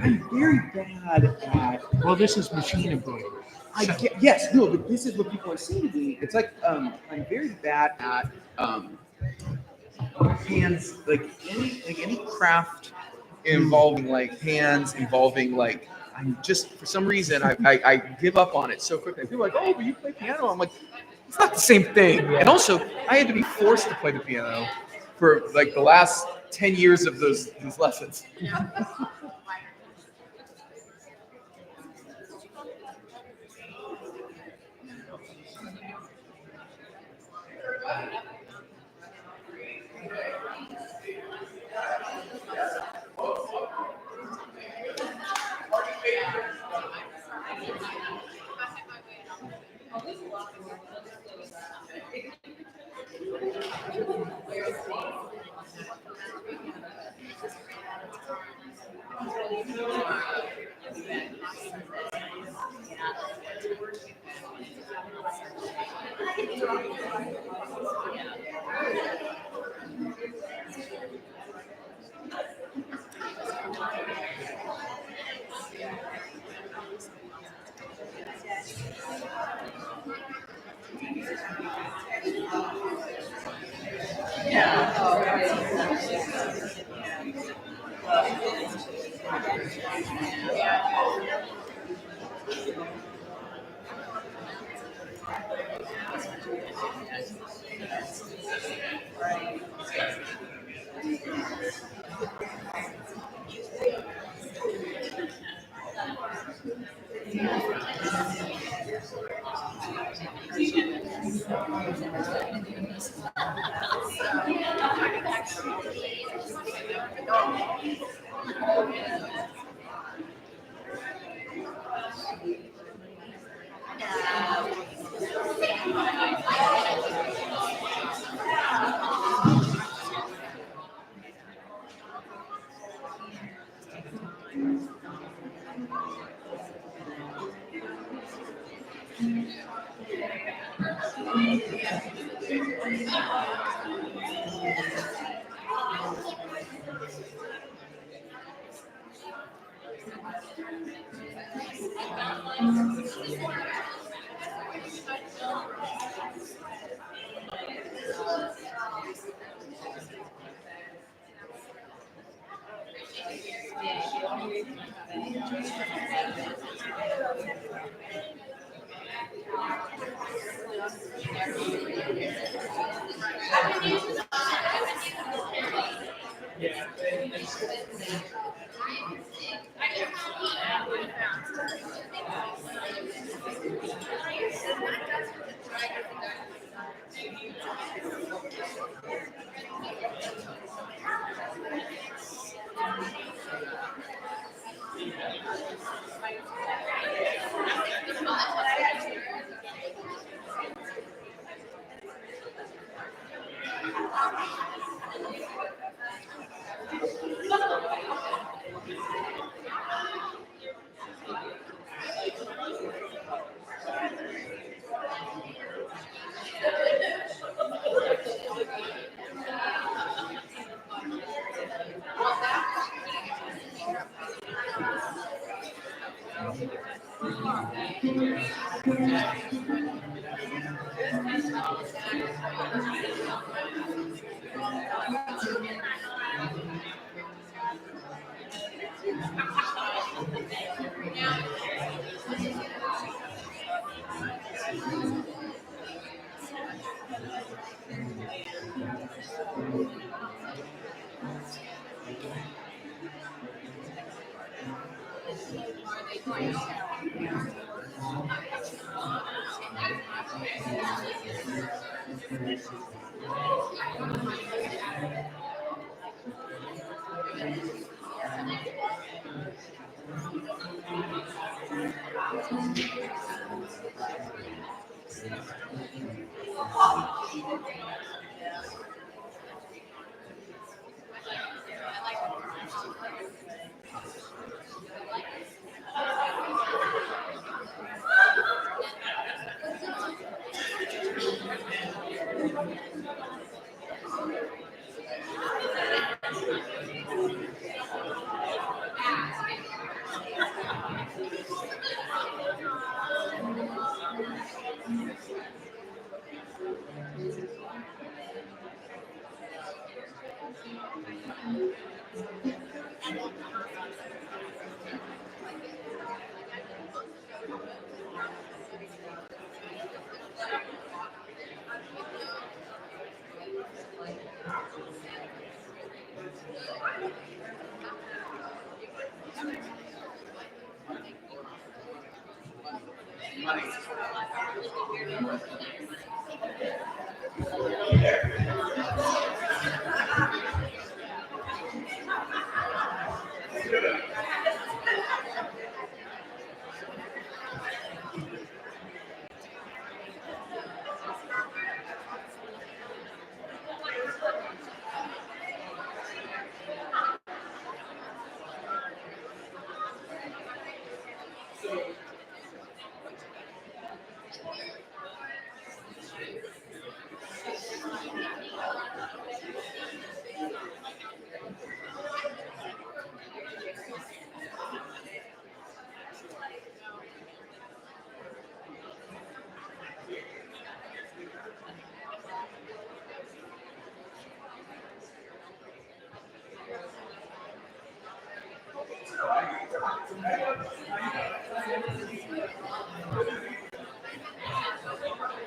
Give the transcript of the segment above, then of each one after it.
I'm very bad at. Well, this is machine embroidery. Yes, no, but this is what people are saying to me. It's like I'm very bad at hands, like any craft involving like hands, involving like I'm just for some reason I give up on it so quickly. People are like, oh, but you play piano. I'm like, it's not the same thing. And also, I had to be forced to play the piano for like the last 10 years of those lessons.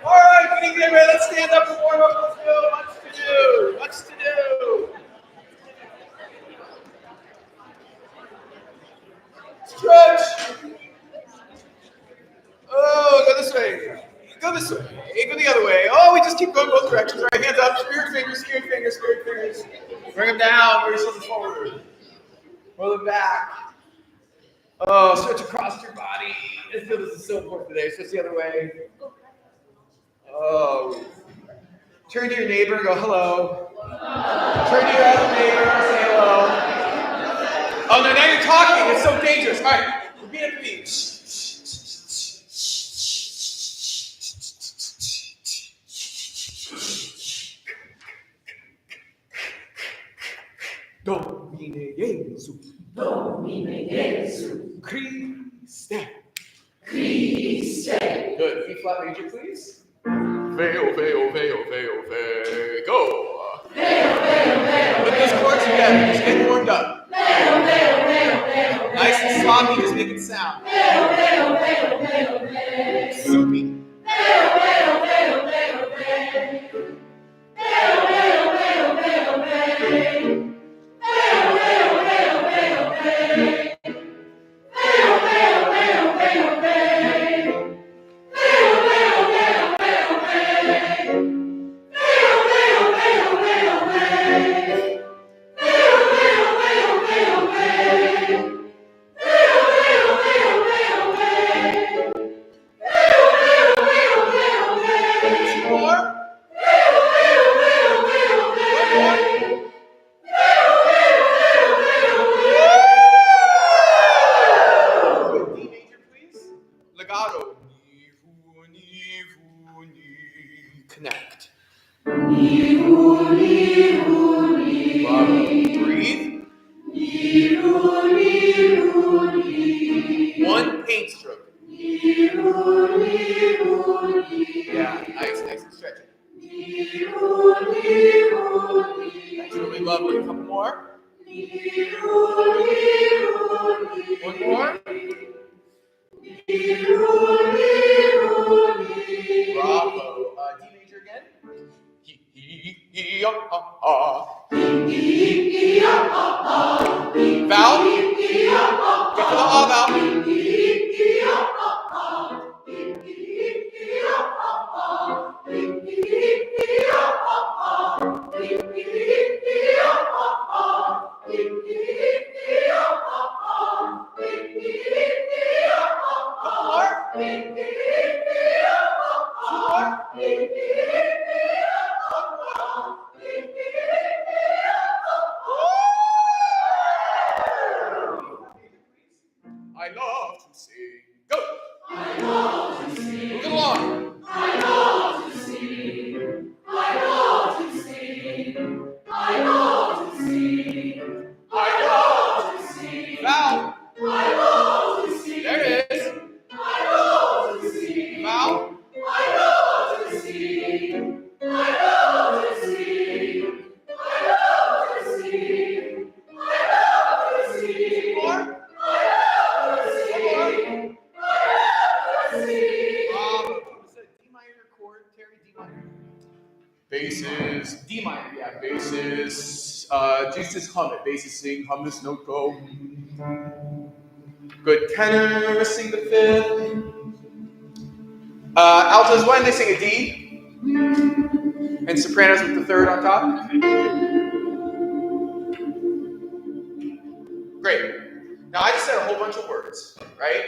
All right, good evening, everybody. Let's stand up and warm up. Let's go. Much to do. Much to do. Stretch. Oh, go this way. Go this way. Go the other way. Oh, we just keep going both directions. All right, hands up. Spirit fingers, spirit fingers, spirit fingers. Bring them down. Bring them forward. Roll them back. Oh, stretch across your body. I feel this is so important today. Stretch the other way. Oh. Turn to your neighbor and go, hello. Turn to your other neighbor and say hello. Oh, no, now you're talking. It's so dangerous. All right, repeat after me. Domine Jesu. Domine Jesu. Christe. Christe. Good. Feet flat major, please. Veil, veil, veil, veil, veil. Go. Veil, veil, veil. Put those chords together. Just get warmed up. Veil, veil, veil, veil. Nice and sloppy. Just make it sound. Veil, veil, veil, veil, veil. Soupy. Veil, veil, veil, veil, veil. Veil, veil, veil, veil, veil. Veil, veil, veil, veil, veil. Veil, veil, veil, veil, veil. Legato. Connect. Breathe. One paint stroke. Yeah, nice and stretch it. That's really lovely. A couple more. One more. Bravo. D major again. Vowel. Get to the ah vowel. I love to sing. Go. I love to sing. Move it along. I love to sing. I love to sing. I love to sing. I love to sing. Vowel. I love to sing. There it is. I love to sing. Vowel. I love to sing. I love to sing. I love to is D minor, yeah. Bass is, just hum it. Bass is sing, hum this note, go. Good. Tenor, sing the fifth. Altos, why didn't they sing a D? And sopranos with the third on top? Great. Now I just said a whole bunch of words, right?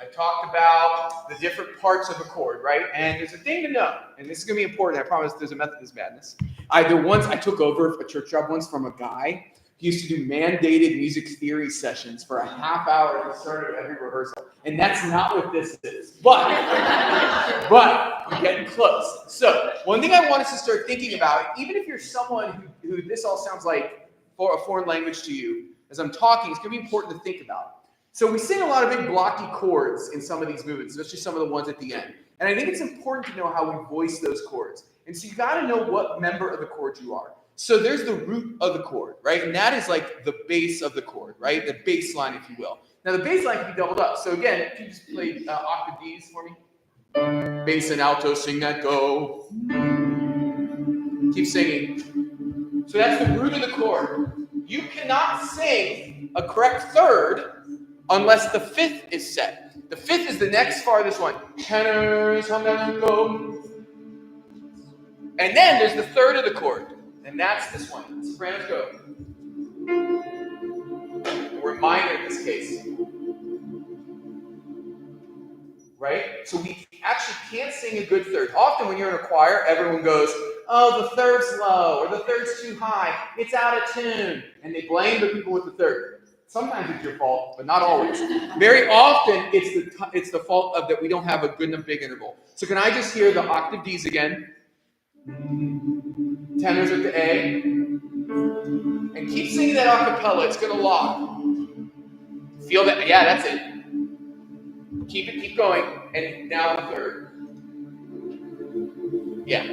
I talked about the different parts of a chord, right? And there's a thing to know, and this is going to be important. I promise there's a method to this madness. I took over a church job once from a guy. He used to do mandated music theory sessions for a half hour at the start of every rehearsal. And that's not what this is. But you're getting close. So one thing I want us to start thinking about, even if you're someone who this all sounds like a foreign language to you, as I'm talking, it's going to be important to think about. So we sing a lot of big blocky chords in some of these movements, especially some of the ones at the end. And I think it's important to know how we voice those chords. And so you got to know what member of the chord you are. So there's the root of the chord, right? And that is like the base of the chord, right? The bass line, if you will. Now the bass line can be doubled up. So again, can you just play octave Ds for me? Bass and alto, sing that, go. Keep singing. So that's the root of the chord. You cannot sing a correct third unless the fifth is set. The fifth is the next farthest one. Tenors, hum down, go. And then there's the third of the chord. And that's this one. Sopranos go. We're minor in this case. Right? So we actually can't sing a good third. Often when you're in a choir, everyone goes, oh, the third's low, or the third's too high. It's out of tune. And they blame the people with the third. Sometimes it's your fault, but not always. Very often, it's the fault of that we don't have a good enough big interval. So can I just hear the octave Ds again? Tenors with the A. And keep singing that a cappella. It's going to lock. Feel that? Yeah, that's it. Keep going. And now the third. Yeah.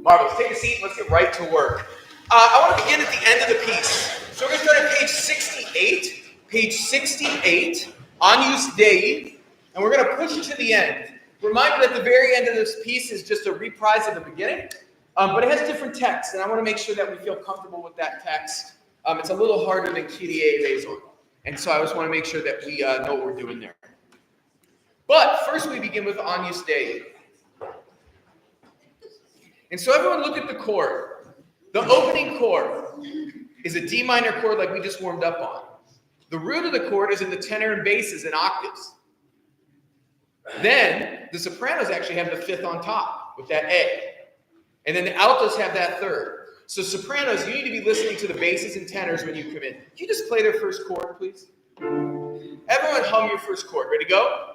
Marvelous. Take a seat. Let's get right to work. I want to begin at the end of the piece. So we're going to start at page 68. Page 68, Agnus Dei. And we're going to push to the end. Reminder that the very end of this piece is just a reprise of the beginning. But it has different text. And I want to make sure that we feel comfortable with that text. It's a little harder than Kyrie eleison. And so I just want to make sure that we know what we're doing there. But first we begin with Agnus Dei. And so everyone look at the chord. The opening chord is a D minor chord like we just warmed up on. The root of the chord is in the tenor and basses in octaves. Then the sopranos actually have the fifth on top with that A. And then the altos have that third. So sopranos, you need to be listening to the basses and tenors when you come in. Can you just play their first chord, please? Everyone hum your first chord. Ready to go?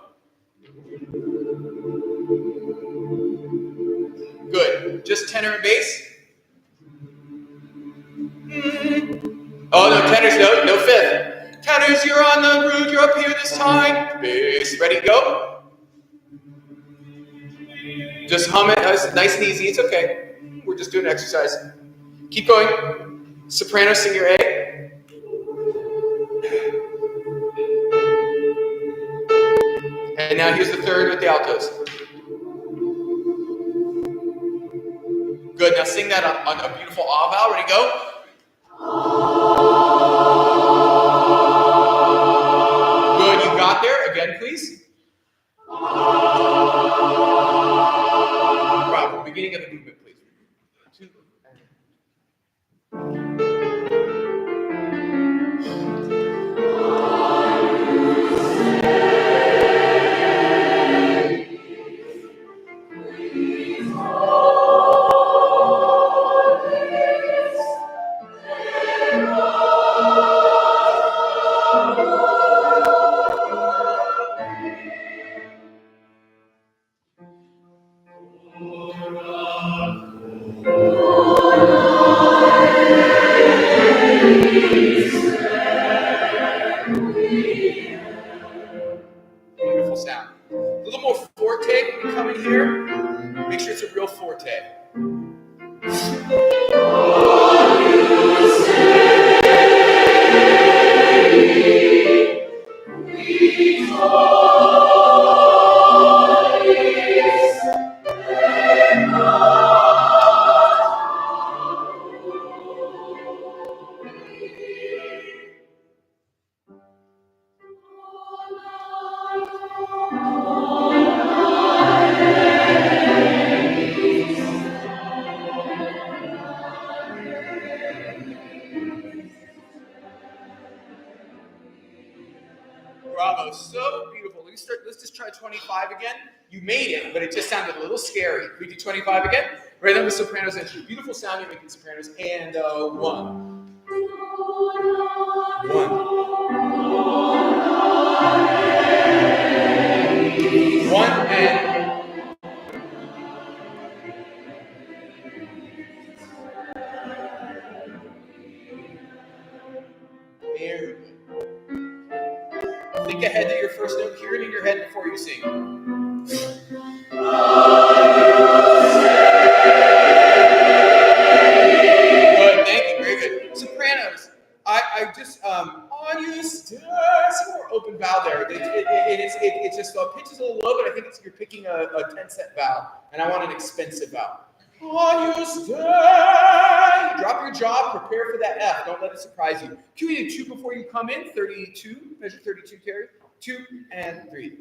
Good. Just tenor and bass? Oh, no, tenors, no fifth. Tenors, you're on the root, you're up here this time. Bass, ready to go? Just hum it, nice and easy, it's okay. We're just doing an exercise. Keep going. Soprano, sing your A. And now here's the third with the altos. Good, now sing that on a beautiful ah vowel. Ready to go? Good, you got there. Again, please. Right, beginning of the movement, please. Beautiful sound. A little more forte when you come in here. Make sure it's a real forte. Bravo. So beautiful. Let's just try 25 again. You made it, but it just sounded a little scary. Can we do 25 again? Right on the sopranos entry. Beautiful sound you're making, sopranos. And one. One and very good. Think ahead to your first note. Hear it in your head before you sing. Good, thank you, very good. Sopranos. I just on you stairs. Some more open vowel there. It's just pitches a little low, but I think you're picking a 10-set vowel, and I want an expensive vowel. On you stay. Drop your jaw. Prepare for that F. Don't let it surprise you. Can we do 2 before you come in? 32. Measure 32, Terry. 2 and 3.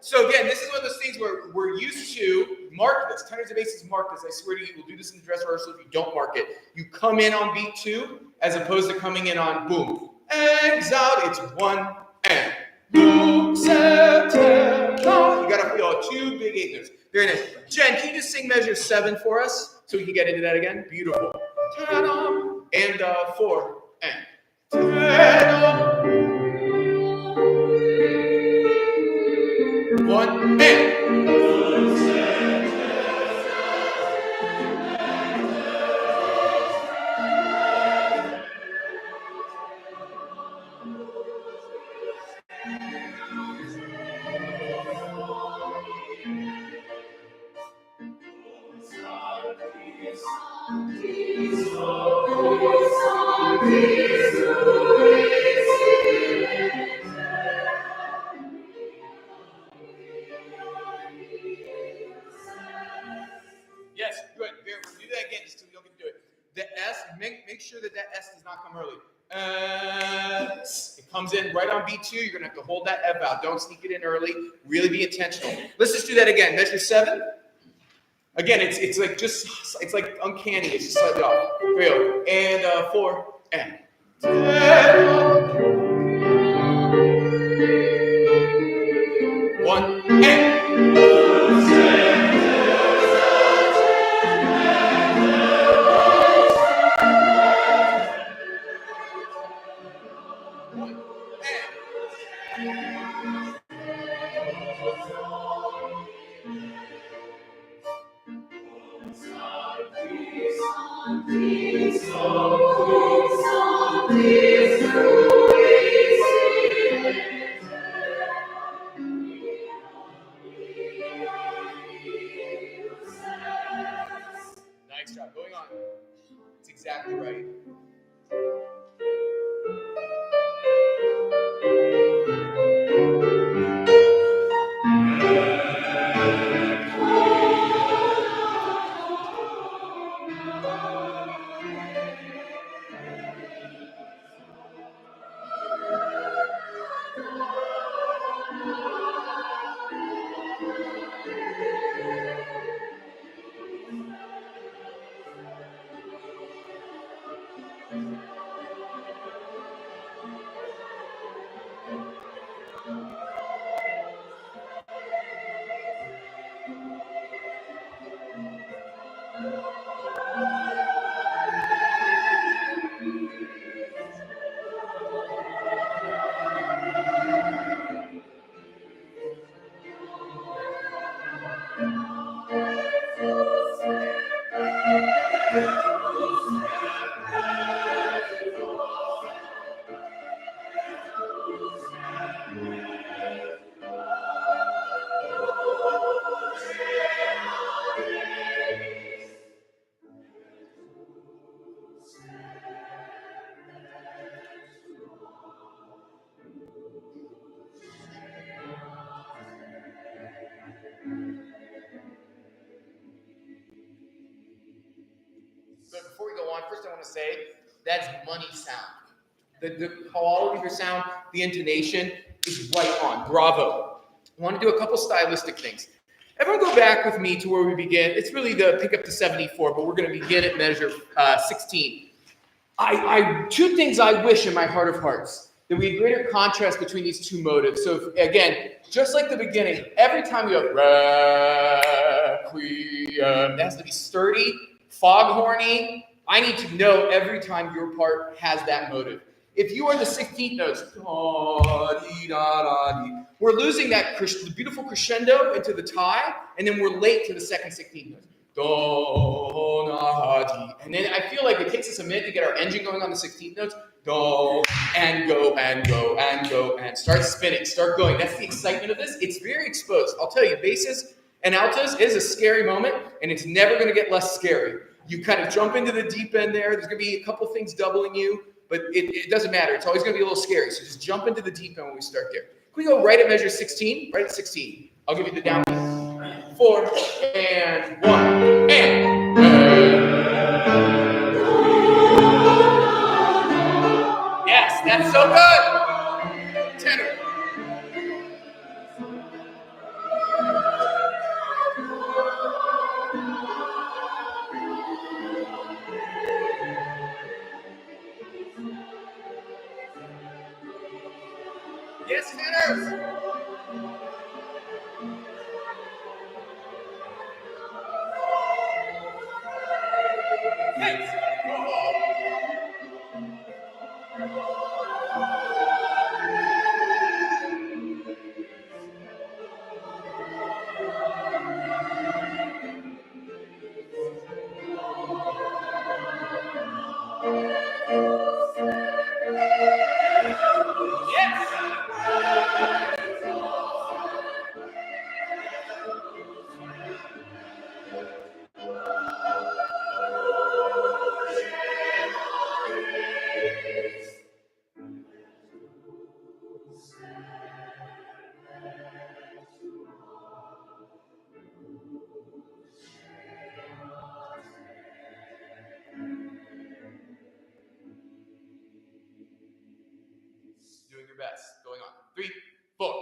So again, this is one of those things where we're used to mark this. Tenors and basses mark this. I swear to you, we'll do this in the dress rehearsal if you don't mark it. You come in on beat 2 as opposed to coming in on boom. Exiled, it's 1 and boom, September. You gotta feel 2 big 8 notes. Very nice. Jen, can you just sing measure 7 for us so we can get into that again? Beautiful. And 4 and 1 and yes, good. We'll do that again just so you can do it. The S, make sure that S does not come early. It comes in right on B2. You're going to have to hold that F out. Don't sneak it in early. Really be intentional. Let's just do that again. Measure 7. Again, it's like it's like uncanny. It's just slightly off. Here we go. And 4 and 1 and nice job. Going on. It's exactly right. So before we go on, first I want to say that's money sound. The quality of your sound, the intonation is right on. Bravo. I want to do a couple stylistic things. Everyone go back with me to where we begin. It's really the pick up to 74, but we're going to begin at measure 16. Two things I wish in my heart of hearts, that we had greater contrast between these two motives. So again, just like the beginning, every time you go, it has to be sturdy, foghorny. I need to know every time your part has that motive. If you are the 16th notes, we're losing that the beautiful crescendo into the tie, and then we're late to the second 16th note. And then I feel like it takes us a minute to get our engine going on the 16th notes. Do, and go, and go, and go, and start spinning, start going. That's the excitement of this. It's very exposed. I'll tell you, basses and altos is a scary moment, and it's never going to get less scary. You kind of jump into the deep end there. There's going to be a couple things doubling you, but it doesn't matter. It's always going to be a little scary. So just jump into the deep end when we start there. Can we go right at measure 16? Right at 16. I'll give you the down. 4 and 1 and. Yes, that's so good. Tenor. Yes, tenors. Yes. Doing your best. Going on. 3, 4.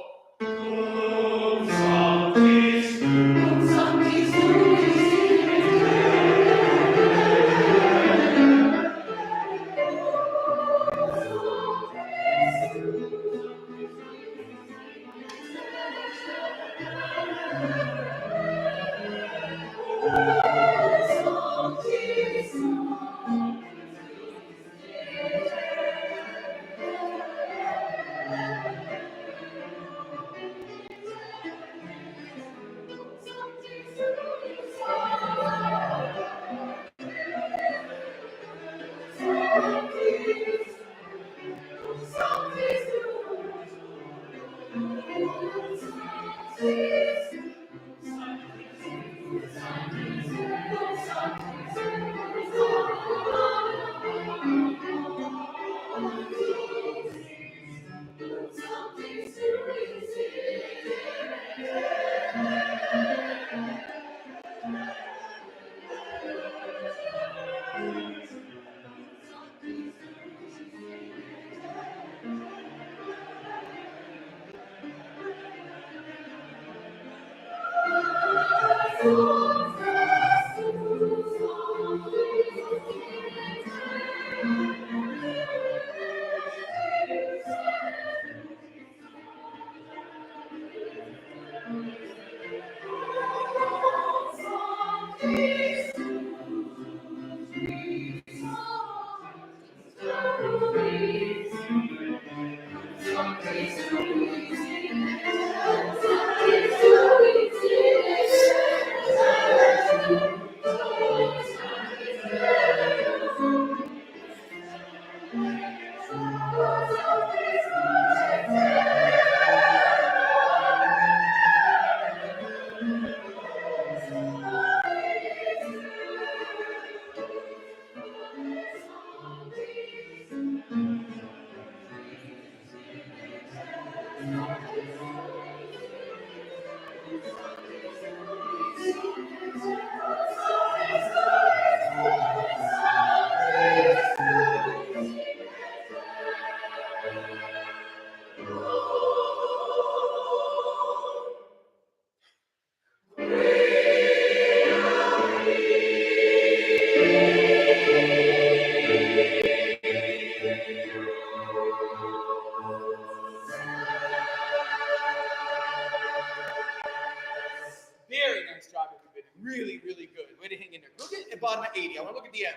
Very nice job, everybody. Really, really good. Way to hang in there. Look at the bottom of 80. I want to look at the end.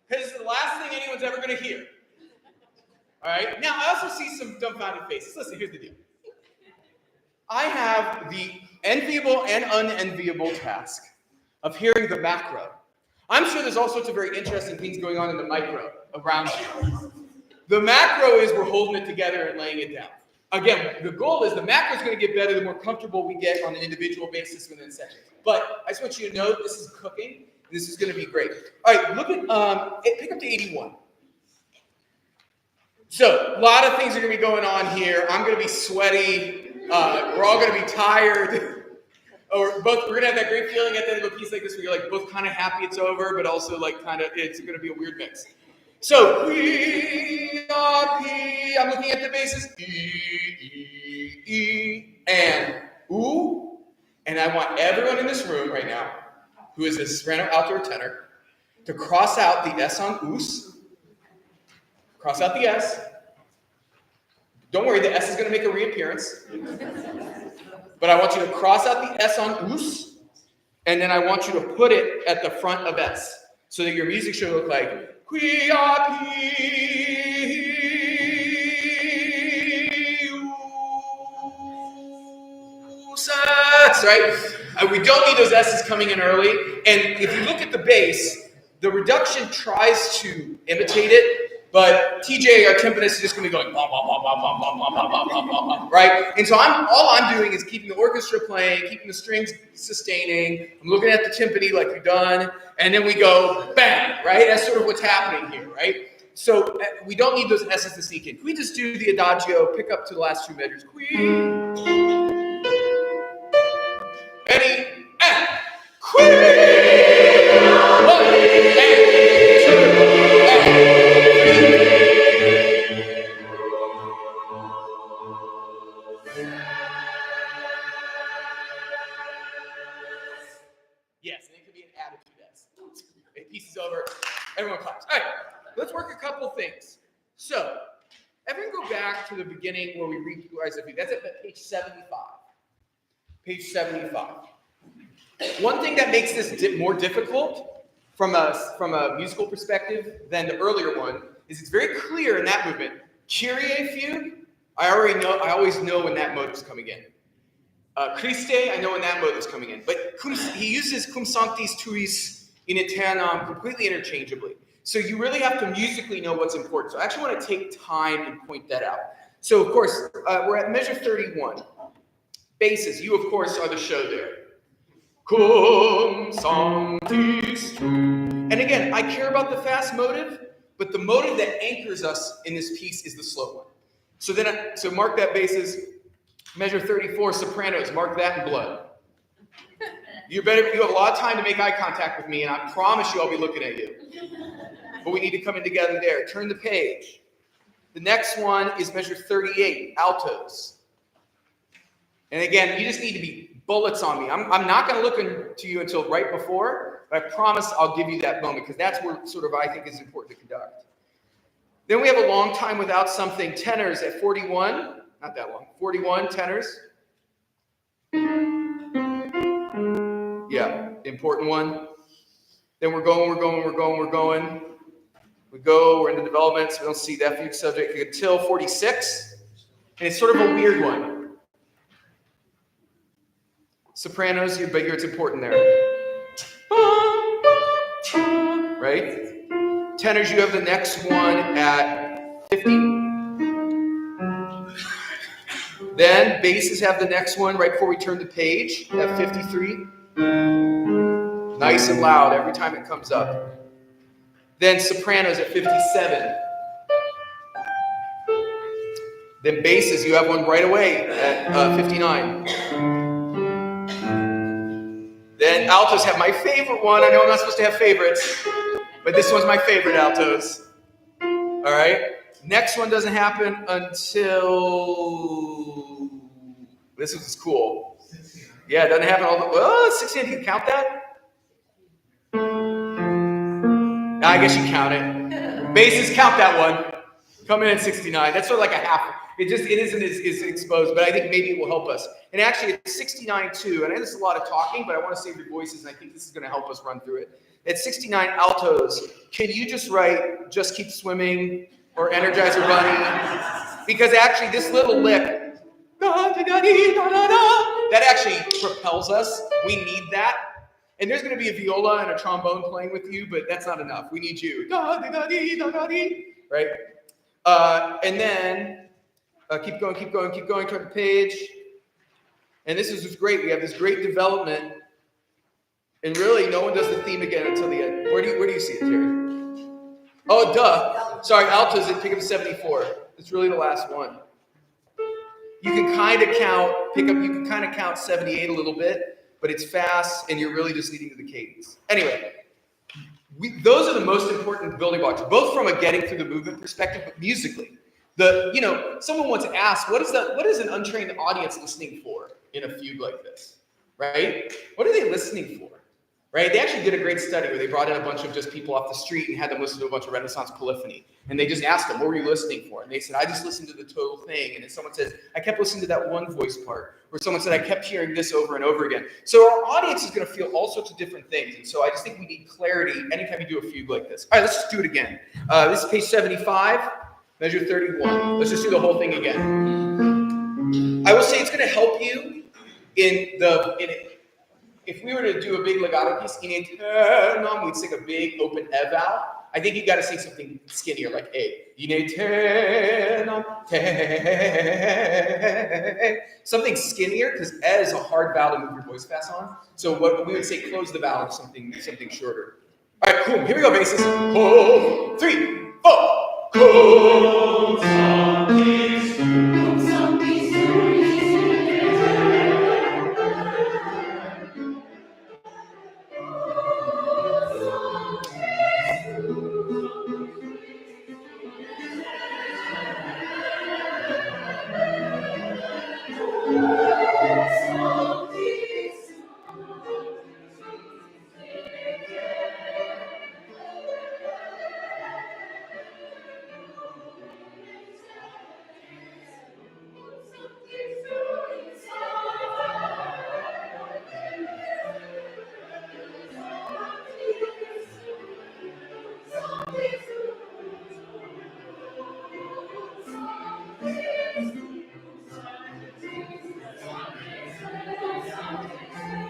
Because it's the last thing anyone's ever going to hear. All right? Now, I also see some dumbfounded faces. Listen, here's the deal. I have the enviable and unenviable task of hearing the macro. I'm sure there's all sorts of very interesting things going on in the micro around you. The macro is we're holding it together and laying it down. Again, the goal is the macro is going to get better the more comfortable we get on an individual basis within a section. But I just want you to know this is cooking. This is going to be great. All right, look at pick up to 81. So a lot of things are going to be going on here. I'm going to be sweaty. We're all going to be tired. We're going to have that great feeling at the end of a piece like this where you're like both kind of happy it's over, but also like kind of it's going to be a weird mix. So, P, R, P, I'm looking at the basses, E, and ooh, and I want everyone in this room right now, who is a soprano, alto, or tenor, to cross out the S on oos, cross out the S. Don't worry, the S is going to make a reappearance. But I want you to cross out the S on oos, and then I want you to put it at the front of S, so that your music should look like right? We don't need those S's coming in early. And if you look at the bass, the reduction tries to imitate it, but TJ, our timpanist, is just going to be going, blah, blah, blah, blah, blah, blah, blah, blah, blah, blah, blah, blah, right? And so all I'm doing is keeping the orchestra playing, keeping the strings sustaining. I'm looking at the timpani like you're done, and then we go, bang, right? That's sort of what's happening here, right? So we don't need those S's to sneak in. Can we just do the adagio, pick up to the last two measures? Ready, and queen. 1 and 2 and 3. Yes, and it could be an attitude S. Piece is over. Everyone claps. All right, let's work a couple things. So, everyone go back to the beginning where we read ISFP. That's at page 75. Page 75. One thing that makes this more difficult from a musical perspective than the earlier one is it's very clear in that movement. Kyrie fugue, I always know when that motive's coming in. Christe, I know when that motive's coming in. But he uses cum sanctis tuis in aeternam completely interchangeably. So you really have to musically know what's important. So I actually want to take time and point that out. So of course, we're at measure 31. Basses, you of course are the show there. Cum sanctis tu. And again, I care about the fast motive, but the motive that anchors us in this piece is the slow one. So mark that basses. Measure 34, sopranos, mark that in blood. You have a lot of time to make eye contact with me, and I promise you I'll be looking at you. But we need to come in together there. Turn the page. The next one is measure 38, altos. And again, you just need to be bullets on me. I'm not going to look into you until right before, but I promise I'll give you that moment, because that's where sort of I think is important to conduct. Then we have a long time without something, tenors at 41. Not that long. 41 tenors. Yeah, the important one. Then we're going. We're in the developments. We don't see that fugue subject until 46. And it's sort of a weird one. Sopranos, but it's important there. Right? Tenors, you have the next one at 50. Then basses have the next one right before we turn the page at 53. Nice and loud every time it comes up. Then sopranos at 57. Then basses, you have one right away at 59. Then altos have my favorite one. I know I'm not supposed to have favorites, but this one's my favorite altos. All right. Next one doesn't happen until this is cool. Yeah, it doesn't happen all the 69. Can you count that? I guess you count it. Basses, count that one. Come in at 69. That's sort of like a half. It isn't as exposed, but I think maybe it will help us. And actually, it's 69 too. And I know this is a lot of talking, but I want to save your voices, and I think this is going to help us run through it. At 69 altos, can you just write "Just Keep Swimming" or "Energizer Bunny"? Because actually, this little lick, that actually propels us. We need that. And there's going to be a viola and a trombone playing with you, but that's not enough. We need you. Right? And then keep going, turn the page. And this is just great. We have this great development. And really, no one does the theme again until the end. Where do you see it, Terry? Oh, duh. Sorry, altos at pick up 74. It's really the last one. You can kind of count 78 a little bit, but it's fast, and you're really just leading to the cadence. Anyway, those are the most important building blocks, both from a getting through the movement perspective, but musically. Someone once asked, what is an untrained audience listening for in a fugue like this, right? What are they listening for, right? They actually did a great study where they brought in a bunch of just people off the street and had them listen to a bunch of Renaissance polyphony. And they just asked them, what were you listening for? And they said, I just listened to the total thing. And then someone says, I kept listening to that one voice part. Or someone said, I kept hearing this over and over again. So our audience is going to feel all sorts of different things. And so I just think we need clarity anytime you do a fugue like this. All right, let's just do it again. This is page 75, measure 31. Let's just do the whole thing again. I will say it's going to help you if we were to do a big legato piece, in eternum, we'd sing a big open E vowel. I think you got to sing something skinnier, like A. In eternum, something skinnier, because E is a hard vowel to move your voice fast on. So what we would say, close the vowel with something shorter. All right, cool. Here we go, basses. 3, 4.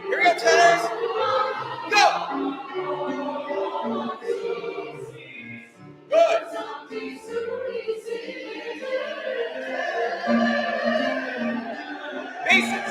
Here we go, tenors. Go. Good. Basses.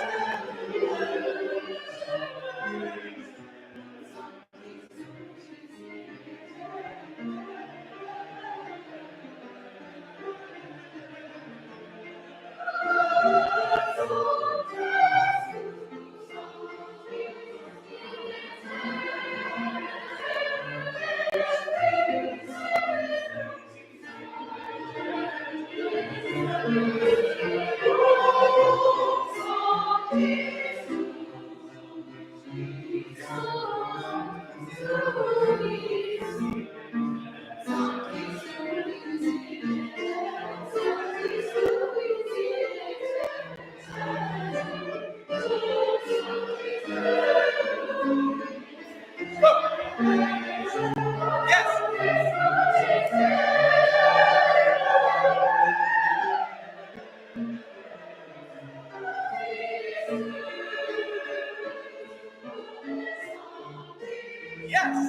Yes.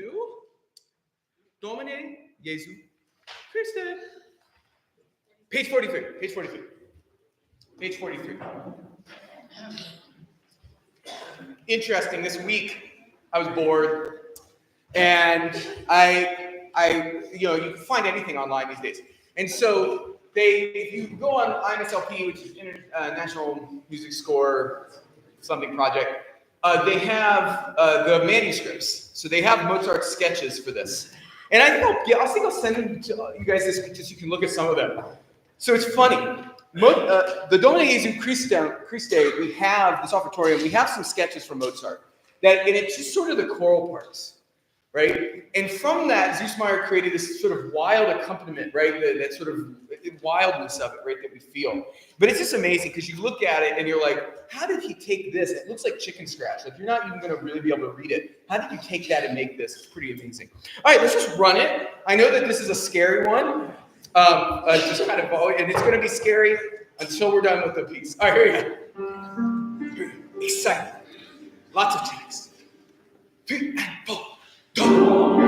to Domine Jesu Christe. Page 43. Page 43. Page 43. Interesting. This week, I was bored, and you can find anything online these days. And so if you go on IMSLP, which is International Music Score something project, they have the manuscripts. So they have Mozart's sketches for this. And I think I'll send them to you guys this week just so you can look at some of them. So it's funny. The Domine Jesu Christe, we have this offertorium, we have some sketches from Mozart. And it's just sort of the choral parts, right? And from that, Zusmeyer created this sort of wild accompaniment, right? That sort of wildness of it, right, that we feel. But it's just amazing because you look at it and you're like, how did he take this? It looks like chicken scratch. Like, you're not even going to really be able to read it. How did you take that and make this? It's pretty amazing. All right, let's just run it. I know that this is a scary one. Just kind of, and it's going to be scary until we're done with the piece. All right, here we go. Exciting. Lots of text. 3 and 4. Go.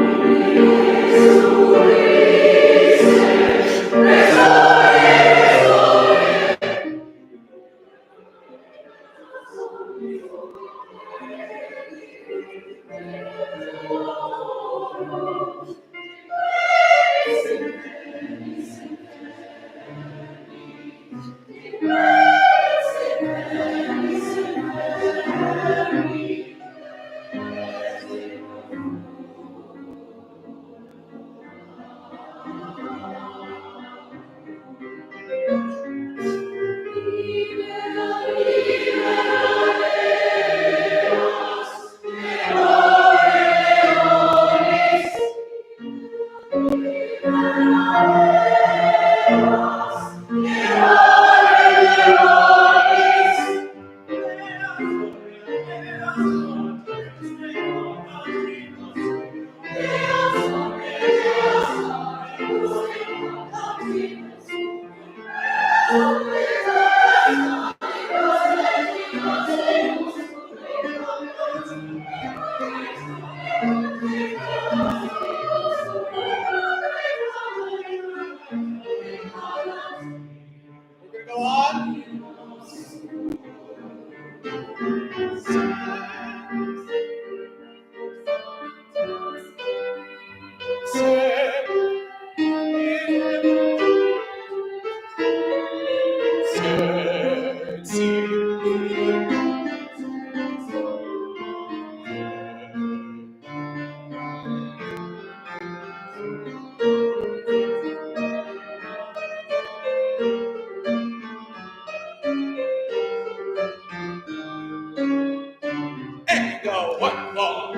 And go, 1 more.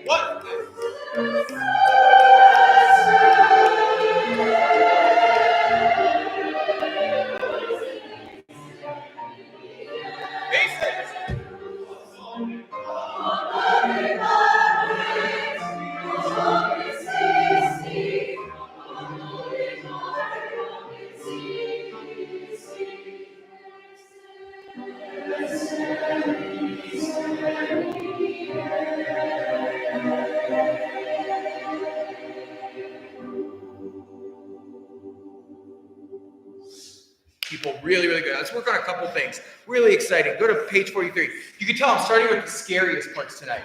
What? Really, really good. Let's work on a couple things. Really exciting. Go to page 43. You can tell I'm starting with the scariest parts tonight.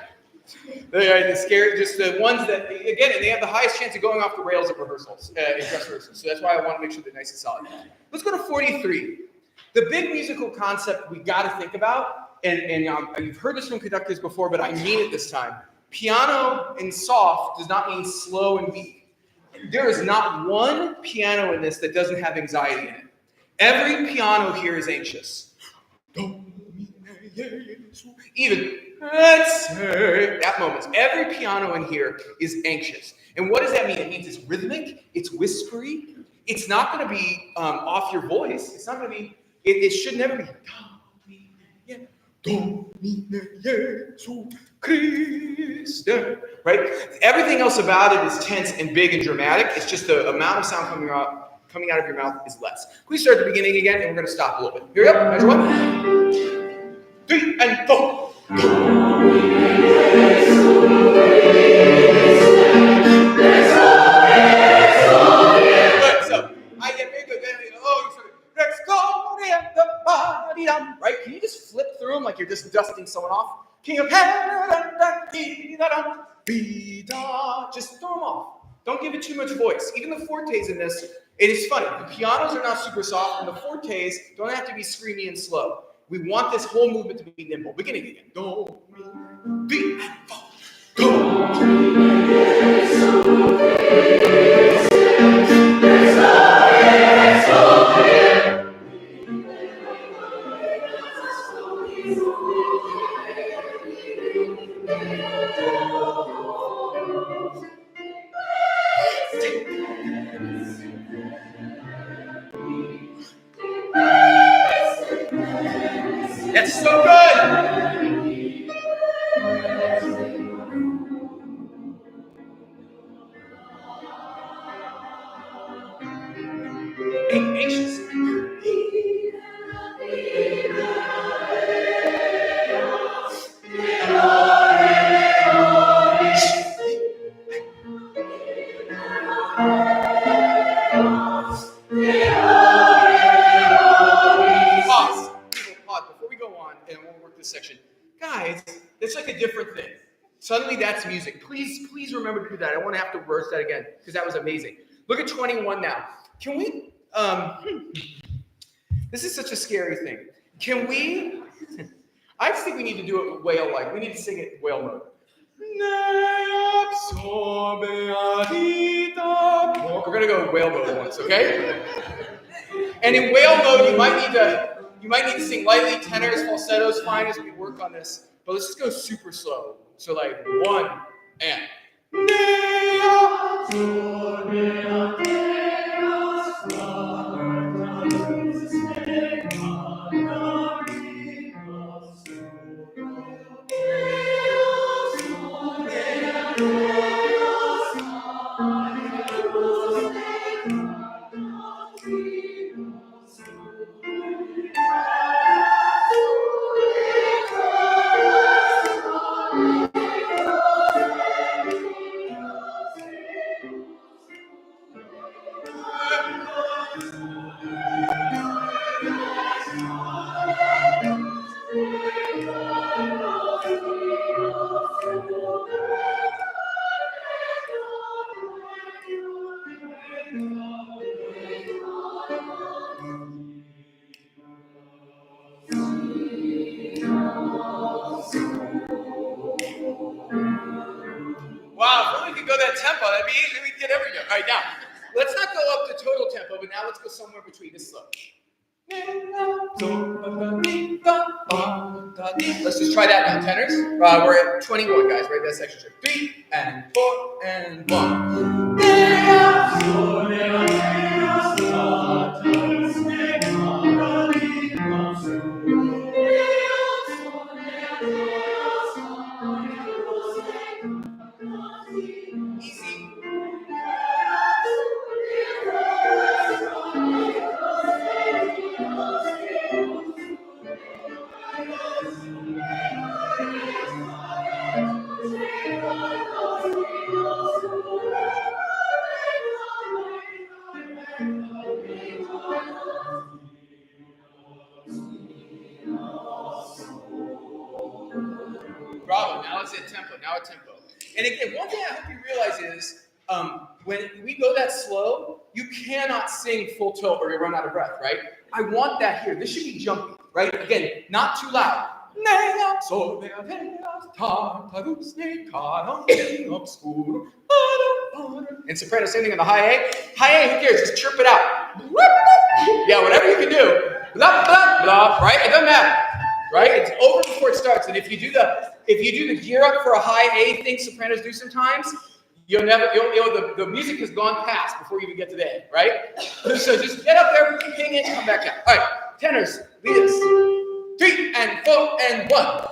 The scary, just the ones that, again, and they have the highest chance of going off the rails at rehearsals, in dress rehearsals. So that's why I want to make sure they're nice and solid. Let's go to 43. The big musical concept we got to think about, and you've heard this from conductors before, but I mean it this time. Piano and soft does not mean slow and weak. There is not one piano in this that doesn't have anxiety in it. Every piano here is anxious. Even that moment. Every piano in here is anxious. And what does that mean? It means it's rhythmic, it's whispery. It's not going to be off your voice. It's not going to be, it should never be. Right? Everything else about it is tense and big and dramatic. It's just the amount of sound coming out of your mouth is less. Can we start at the beginning again? And we're going to stop a little bit. Here we go. Measure 1, 3, and 4. Good. So I get very good. Let's go the body down. Right? Can you just flip through them like you're just dusting someone off? King of just throw them off. Don't give it too much voice. Even the fortes in this, it is funny. The pianos are not super soft, and the fortes don't have to be screamy and slow. We want this whole movement to be nimble. Beginning again. Do, be, and fall. That's so good. Anxious. Pause before we go on, and I won't work this section. Guys, it's like a different thing. Suddenly that's music. Please remember to do that. I won't have to verse that again because that was amazing. Look at 21 now. Can we, this is such a scary thing. Can we, I just think we need to do it whale-like. We need to sing it whale mode. We're going to go whale mode once, okay? And in whale mode, you might need to sing lightly, tenors, falsettos, fine as we work on this. But let's just go super slow. So like 1 and. Wow, if only we could go that tempo, that'd be easy. We'd get everything. All right, now, let's not go up to total tempo, but now let's go somewhere between. This slow. Let's just try that now, tenors. We're at 21, guys, right? That's extra. 3 and 4 and 1. Bravo. Now it's at tempo. And again, one thing I hope you realize is when we go that slow, you cannot sing full tilt or you run out of breath, right? I want that here. This should be jumpy, right? Again, not too loud. And soprano, same thing on the high A. High A, who cares? Just chirp it out. Yeah, whatever you can do. Blah, blah, blah, right? It doesn't matter, right? It's over before it starts. And if you do the gear up for a high A thing sopranos do sometimes, the music has gone past before you even get to the A, right? So just get up there, ping it, come back down. All right, tenors, lead us. 3 and 4 and 1.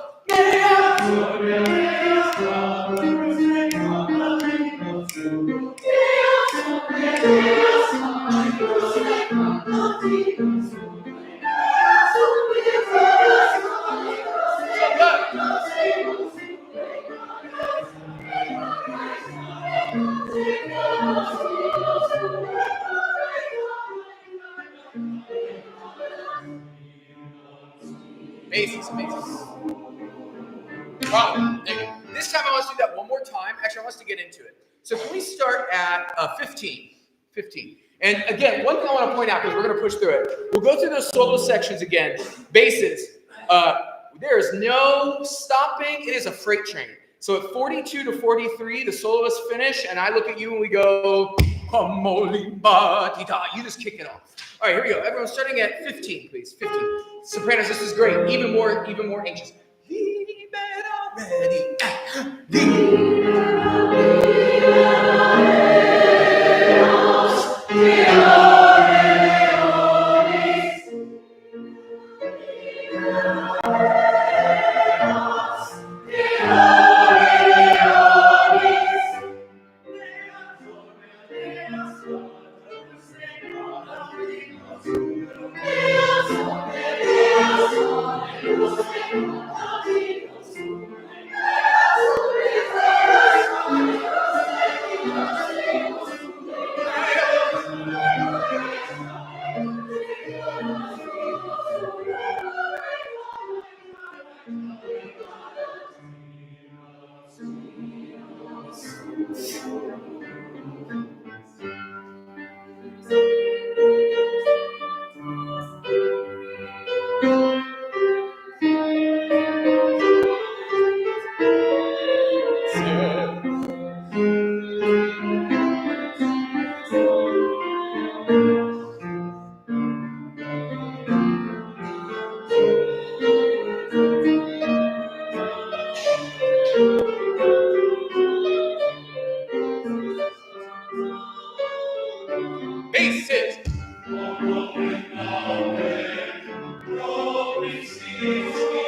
Amazing. Wow. This time I want us to do that one more time. Actually, I want us to get into it. So can we start at 15? 15. And again, one thing I want to point out, because we're going to push through it. We'll go through those solo sections again. Basses. There is no stopping. It is a freight train. So at 42 to 43, the soloists finish, and I look at you and we go, you just kick it off. All right, here we go. Everyone starting at 15, please. 15. Sopranos, this is great. Even more anxious. Basses.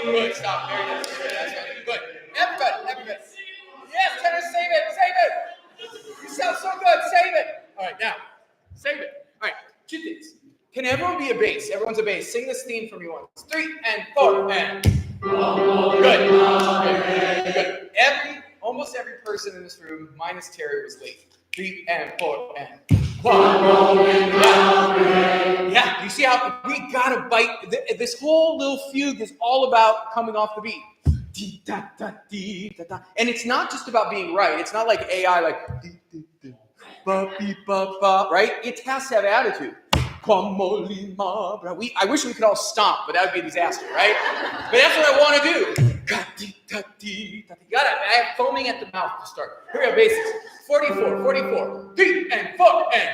Good, stop. Very nice. That's right. Good. Everybody. Yes, tenor, save it. You sound so good. Save it. All right, now, save it. All right, 2 things. Can everyone be a bass? Everyone's a bass. Sing this theme for me once. 3 and 4 and. Good. Almost every person in this room, minus Terry, was late. 3 and 4 and. Yeah, you see how we gotta bite. This whole little fugue is all about coming off the beat. And it's not just about being right. It's not like AI, like right? It has to have attitude. I wish we could all stomp, but that would be a disaster, right? But that's what I want to do. You gotta have foaming at the mouth to start. Here we go, basses. 44. 3 and 4 and.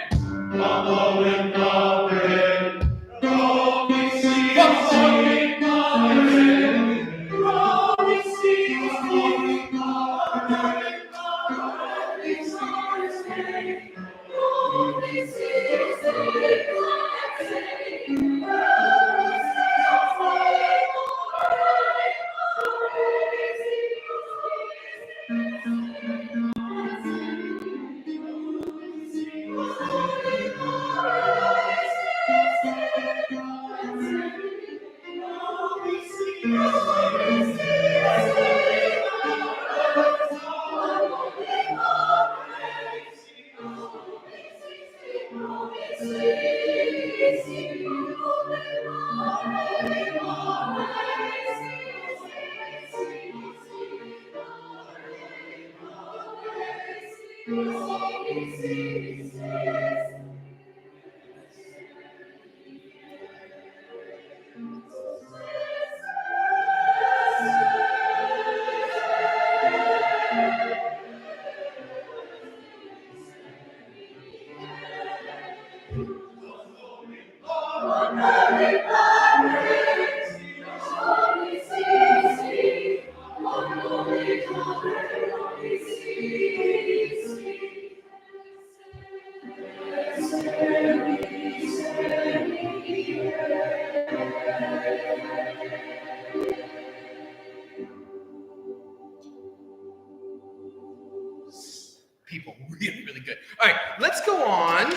People, really, really good. All right, let's go on.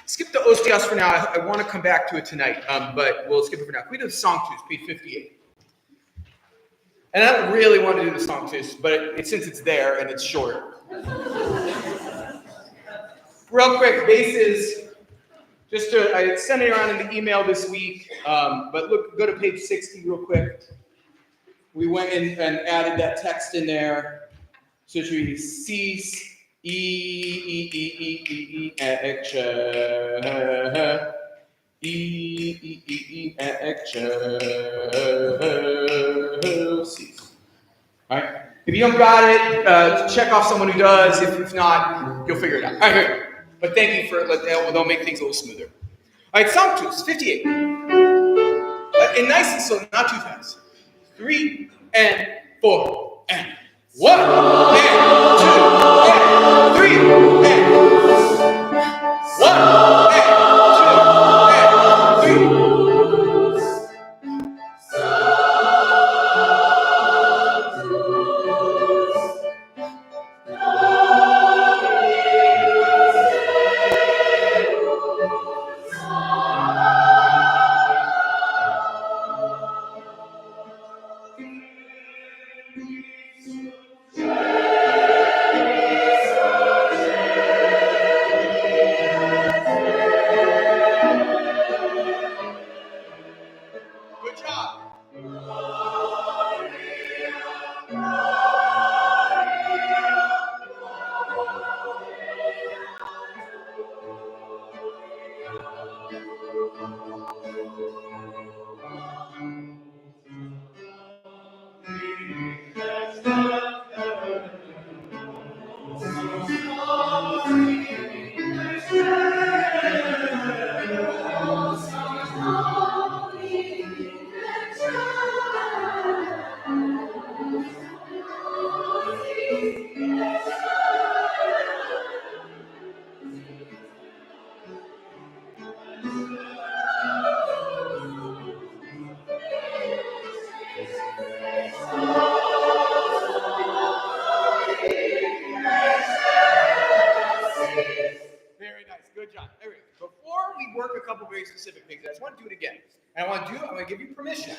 Skip the ostias for now. I want to come back to it tonight, but we'll skip it for now. Can we do the song twos, page 58? And I don't really want to do the song twos, but since it's there and it's short. Real quick, bases. I sent it around in the email this week, but go to page 60 real quick. We went in and added that text in there. So it should be cease. Cease. All right. If you don't got it, check off someone who does. If not, you'll figure it out. All right, good. But thank you for they'll make things a little smoother. All right, song twos, 58. And nice and slow, not too fast. 3 and 4 and 1 and 2 and 3 and 1 and 2 and 3. Good job. Very nice. Good job. There we go. Before we work a couple very specific things, I just want to do it again. And I'm going to give you permission.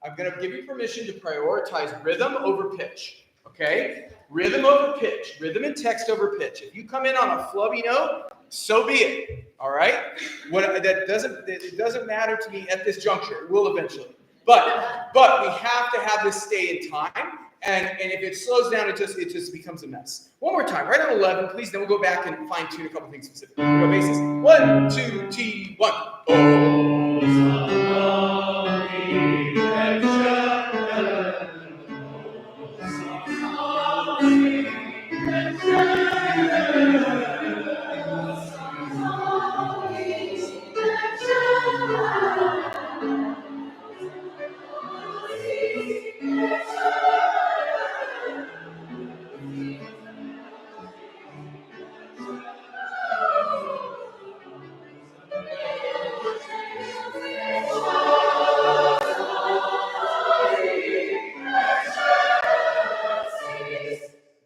I'm going to give you permission to prioritize rhythm over pitch. Okay? Rhythm over pitch. Rhythm and text over pitch. If you come in on a flubby note, so be it. All right? It doesn't matter to me at this juncture. It will eventually. But we have to have this stay in time. And if it slows down, it just becomes a mess. One more time, right on 11, please. Then we'll go back and fine tune a couple things specifically. Go basis. 1, 2, T, 1.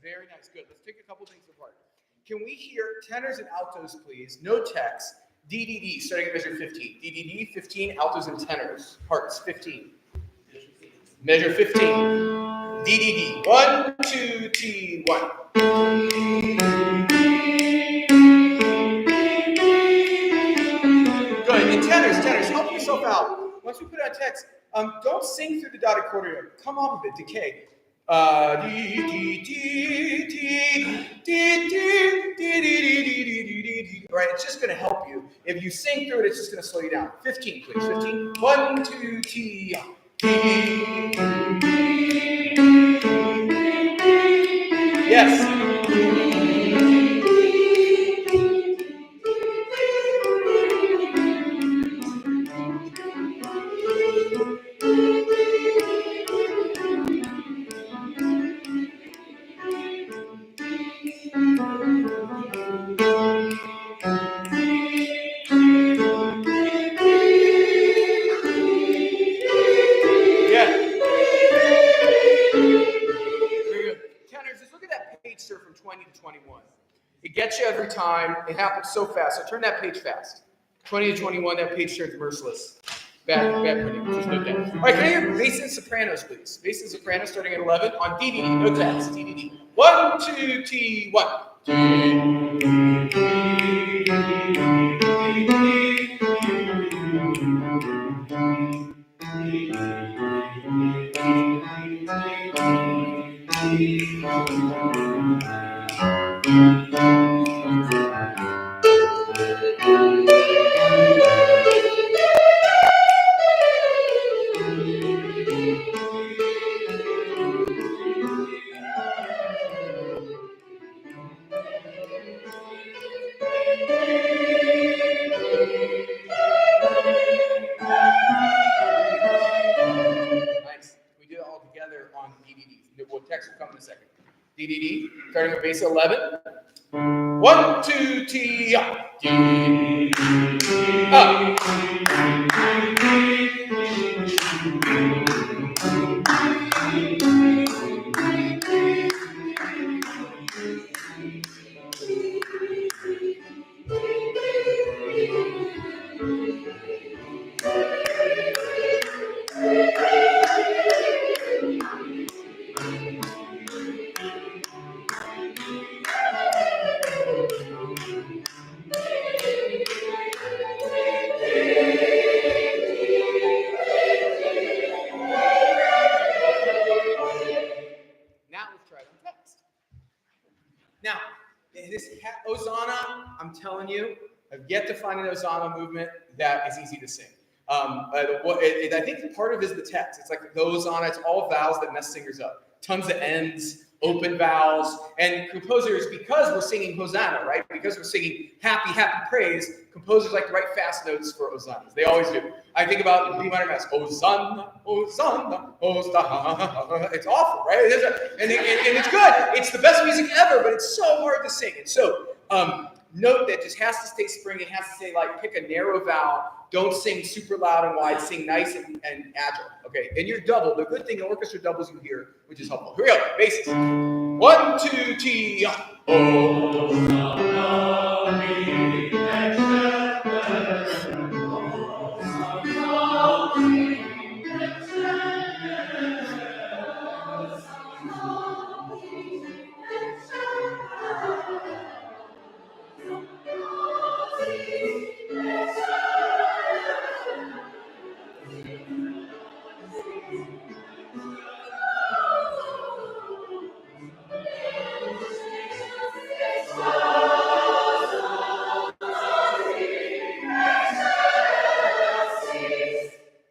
Very nice, good. Let's take a couple things apart. Can we hear tenors and altos, please? No text. DDD, starting at measure 15. DDD, 15, altos and tenors. Parts, 15. Measure 15. DDD. 1, 2, T, 1. Good. And tenors, help yourself out. Once we put out text, don't sing through the dotted quarter note. Come off of it, decay. D, D, D, D, D, D, right? It's just going to help you. If you sing through it, it's just going to slow you down. 15, please. 15. 1, 2, T. Yes. Tenors, just look at that page, sir, from 20 to 21. It gets you every time. It happens so fast. So turn that page fast. 20 to 21, that page turns merciless. Bad printing. Just note that. All right, can I hear bass and sopranos, please? Bass and sopranos starting at 11 on DDD. No text. DDD. 1, 2, T, 1. Nice. We do it all together on DDD. Well, text will come in a second. DDD, starting with bass 11. 1, 2, T, up. Up. Now let's try it on text. Now, this Hosanna, I'm telling you, I've yet to find an Hosanna movement that is easy to sing. I think part of it is the text. It's like the Hosanna, it's all vowels that mess singers up. Tons of ends, open vowels, and composers, because we're singing Hosanna, right? Because we're singing happy, happy praise, composers like to write fast notes for Hosannas. They always do. I think about B minor mass, Hosanna, Hosanna, Hosanna. It's awful, right? And it's good. It's the best music ever, but it's so hard to sing. And so, note that just has to stay spring. It has to stay like, pick a narrow vowel. Don't sing super loud and wide. Sing nice and agile. Okay, and you're double. The good thing, the orchestra doubles you here, which is helpful. Here we go. Basis. 1, 2, T.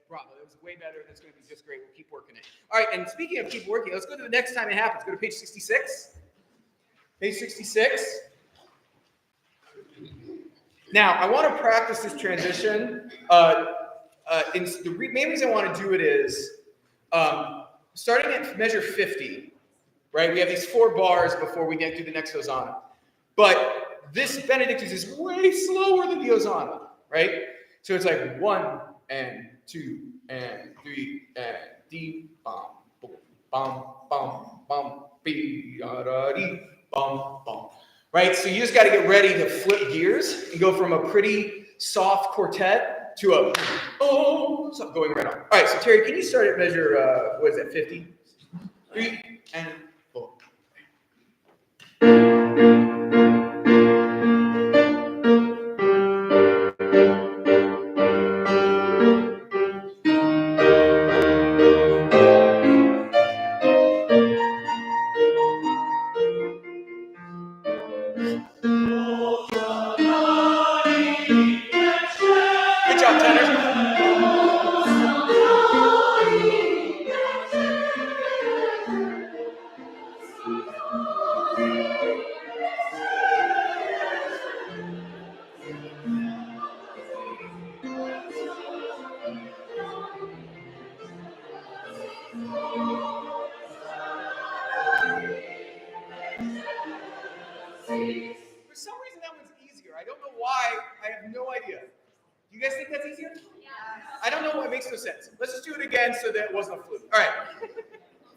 Bravo, that was way better. That's going to be just great. We'll keep working it. All right, and speaking of keep working, let's go to the next time it happens. Go to page 66. Page 66. Now, I want to practice this transition. The main reason I want to do it is starting at measure 50, right? We have these 4 bars before we get to the next Hosanna. But this Benedictus is way slower than the Hosanna, right? So it's like 1 and 2 and 3 and D, bum, boom, bum, bum, bum, be, da, dee, bum, bum. Right? So you just got to get ready to flip gears and go from a pretty soft quartet to a so going right on. All right, so Terry, can you start at measure, what is that, 50? 3 and 4. For some reason, that one's easier. I don't know why. I have no idea. Do you guys think that's easier? Yeah. I don't know why. It makes no sense. Let's just do it again so that it wasn't a fluke. All right.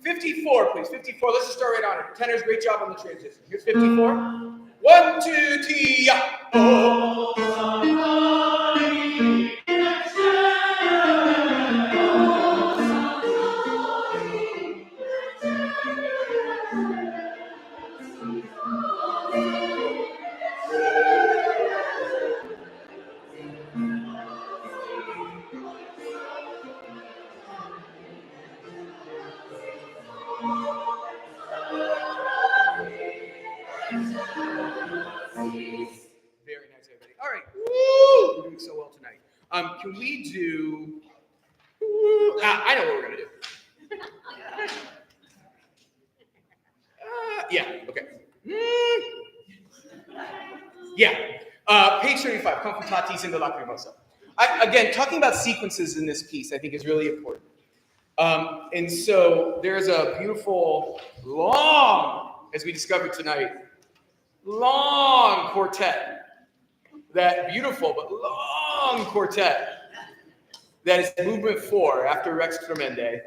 54, please. 54. Let's just start right on it. Tenors, great job on the transition. Here's 54. 1, 2, 3, yeah. Oh. Very nice, everybody. All right. Woo! We're doing so well tonight. Can we do... I know what we're going to do. Yeah, okay. Yeah. Page 35, Confutatis in the Lacrimosa. Again, talking about sequences in this piece, I think is really important. And so there's a beautiful, long, as we discovered tonight, long quartet. That beautiful but long quartet that is movement 4 after Rex Tremende.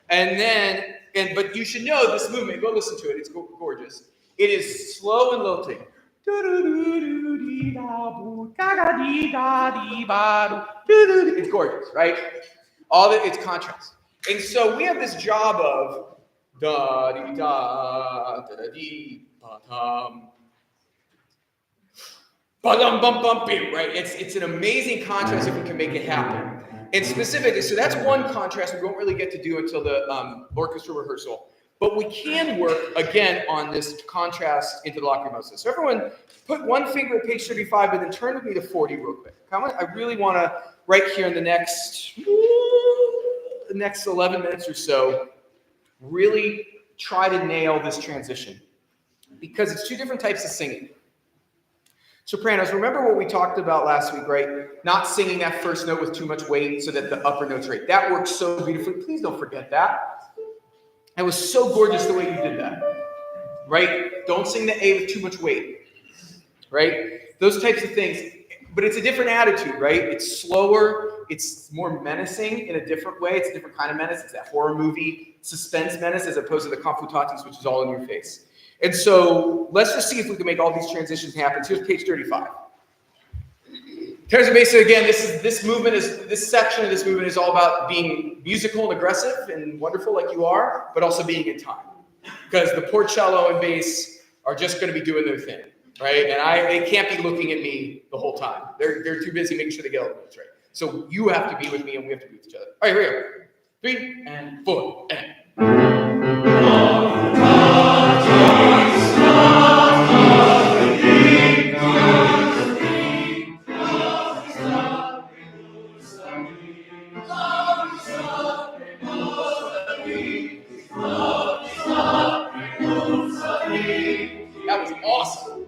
And then, but you should know this movement, go listen to it, it's gorgeous. It is slow and lilting. It's gorgeous, right? All that, it's contrast. And so we have this job of da di da da da di bum bum bum bim, right? It's an amazing contrast if we can make it happen. And specifically, so that's one contrast we won't really get to do until the orchestra rehearsal. But we can work, again, on this contrast into the Lacrimosa. So everyone, put one finger at page 35, and then turn with me to 40 real quick. I really want to, right here in the next 11 minutes or so, really try to nail this transition. Because it's two different types of singing. Sopranos, remember what we talked about last week, right? Not singing that first note with too much weight so that the upper note's right. That works so beautifully. Please don't forget that. It was so gorgeous the way you did that, right? Don't sing the A with too much weight, right? Those types of things. But it's a different attitude, right? It's slower. It's more menacing in a different way. It's a different kind of menace. It's that horror movie suspense menace as opposed to the Confutatis, which is all in your face. And so let's just see if we can make all these transitions happen. So here's page 35. Terza Mesa, again, this section of this movement is all about being musical and aggressive and wonderful like you are, but also being in time. Because the porcello and bass are just going to be doing their thing, right? And they can't be looking at me the whole time. They're too busy making sure they get all the notes right. So you have to be with me and we have to be with each other. All right, here we go. 3 and 4 and... That was awesome.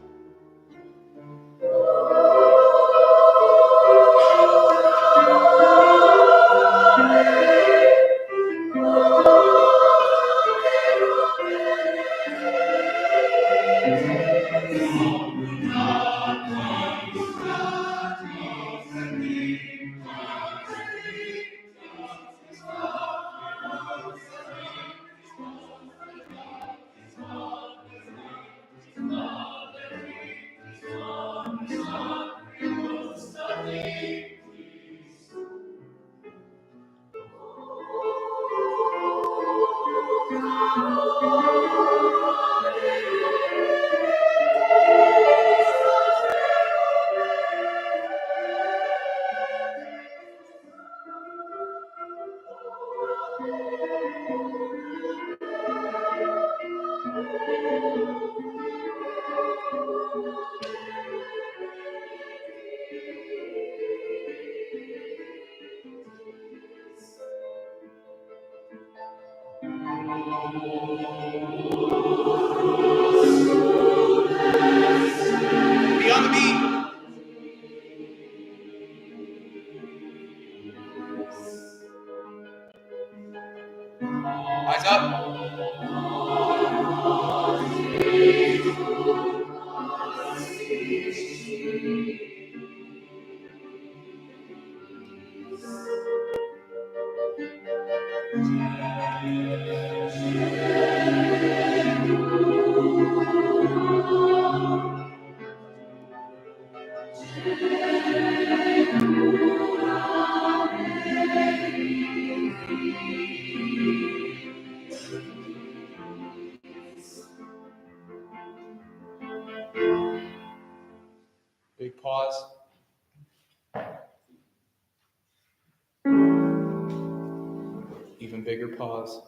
even bigger pause.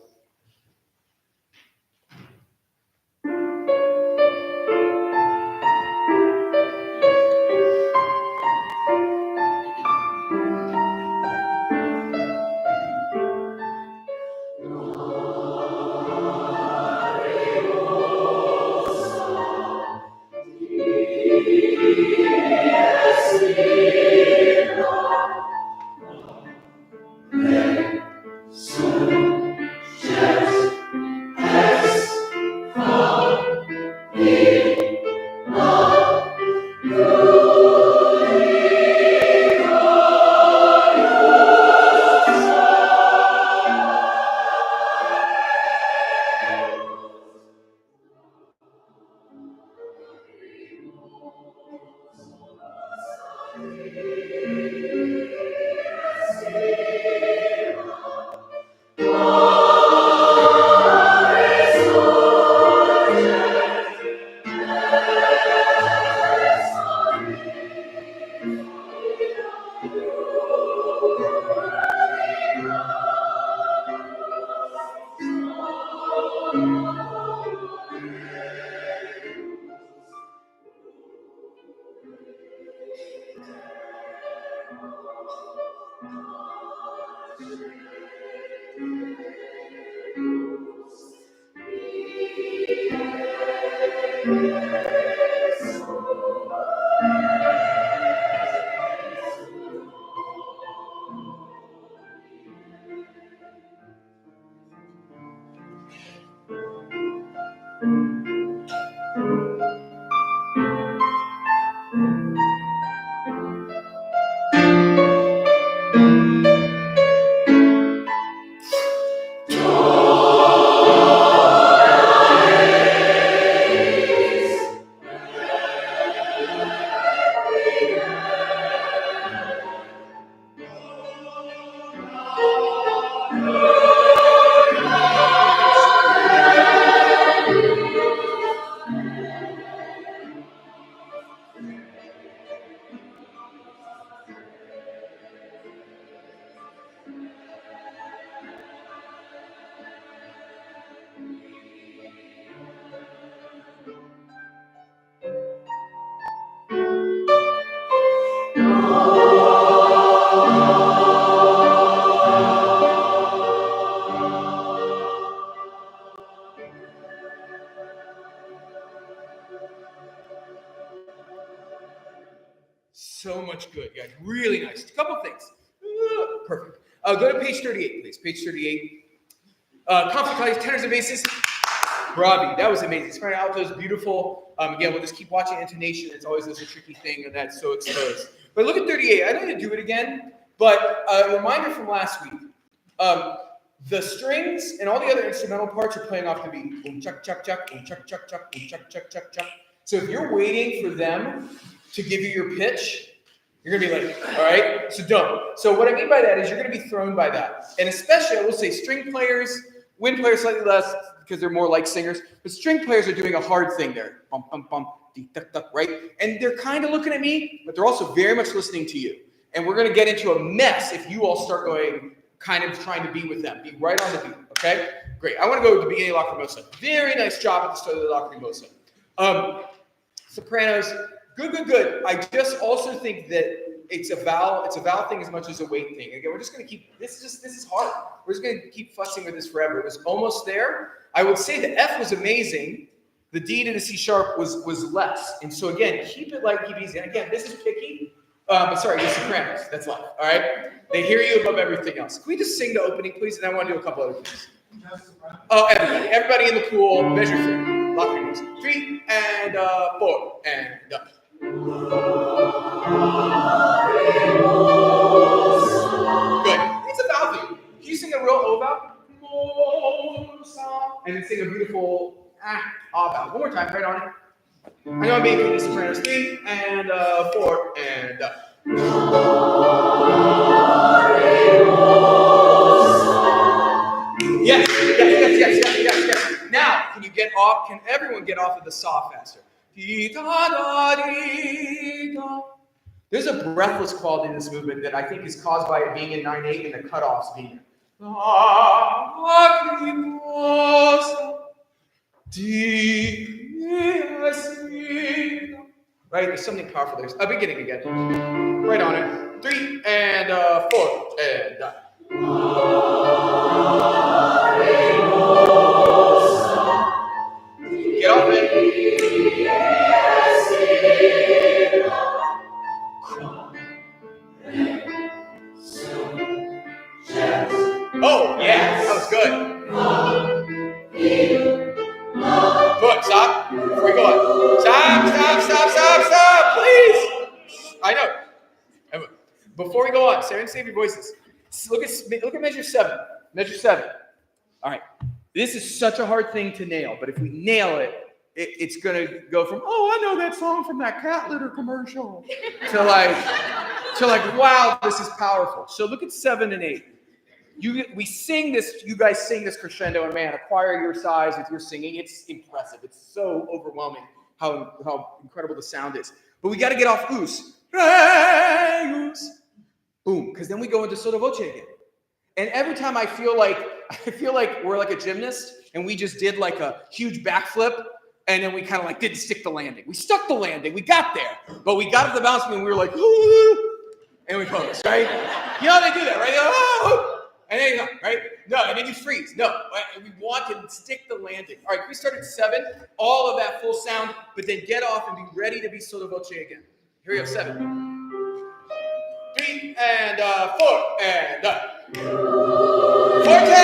So much good, guys. Really nice. A couple things. Perfect. Go to page 38, please. Page 38. Conflict tenors and basses. Bravi, that was amazing. Soprano alto is beautiful. Again, we'll just keep watching intonation. It's always a tricky thing, and that's so exposed. But look at 38. I don't need to do it again, but a reminder from last week. The strings and all the other instrumental parts are playing off the beat. Boom, chuck, chuck, chuck, boom, chuck, chuck, chuck, boom, chuck, chuck, chuck, chuck. So if you're waiting for them to give you your pitch, you're going to be like, all right? So don't. So what I mean by that is you're going to be thrown by that. And especially, I will say, string players, wind players slightly less because they're more like singers, but string players are doing a hard thing there. Bum, bum, bum, dee, duck, duck, right? And they're kind of looking at me, but they're also very much listening to you. And we're going to get into a mess if you all start going, kind of trying to be with them. Be right on the beat, okay? Great. I want to go to the beginning of Lacrimosa. Very nice job at the start of the Lacrimosa. Sopranos, good. I just also think that it's a vowel thing as much as a weight thing. Again, we're just going to keep, this is hard. We're just going to keep fussing with this forever. It was almost there. I would say the F was amazing. The D to the C sharp was less. And so again, keep it light, keep it easy. And again, this is picky. Sorry, the sopranos. That's life. All right? They hear you above everything else. Can we just sing the opening, please? And I want to do a couple other things. Oh, everybody in the pool, measure 3. Lock your nose. 3 and 4 and up. Good. It's a vowel thing. Can you sing a real O vowel? And then sing a beautiful ah vowel. One more time, right on it. I know I'm making the sopranos. 3 and 4 and up. Yes. Now, can everyone get off of the saw faster? There's a breathless quality to this movement that I think is caused by it being in 9/8 and the cutoffs being there. Right? There's something powerful there. Beginning again. Right on it. 3 and 4 and get off it. Oh, yeah, that was good. Good, stop. Before we go on. Stop, please. I know. Before we go on, Sarah, save your voices. Look at measure 7. Measure 7. All right. This is such a hard thing to nail, but if we nail it, it's going to go from, oh, I know that song from that cat litter commercial, to like, wow, this is powerful. So look at 7 and 8. We sing this, you guys sing this crescendo, and man, a choir your size with your singing, it's impressive. It's so overwhelming how incredible the sound is. But we got to get off oos. Boom, because then we go into sotto voce again. And every time I feel like we're like a gymnast, and we just did like a huge backflip, and then we kind of like didn't stick the landing. We stuck the landing, we got there, but we got up the balance beam, and we were like, ooh, and we closed, right? You know how they do that, right? Oh! And then you go, right? No, and then you freeze. No, right? We want to stick the landing. All right, we start at 7, all of that full sound, but then get off and be ready to be sotto voce again. Here we go, 7. 3 and 4 and forte.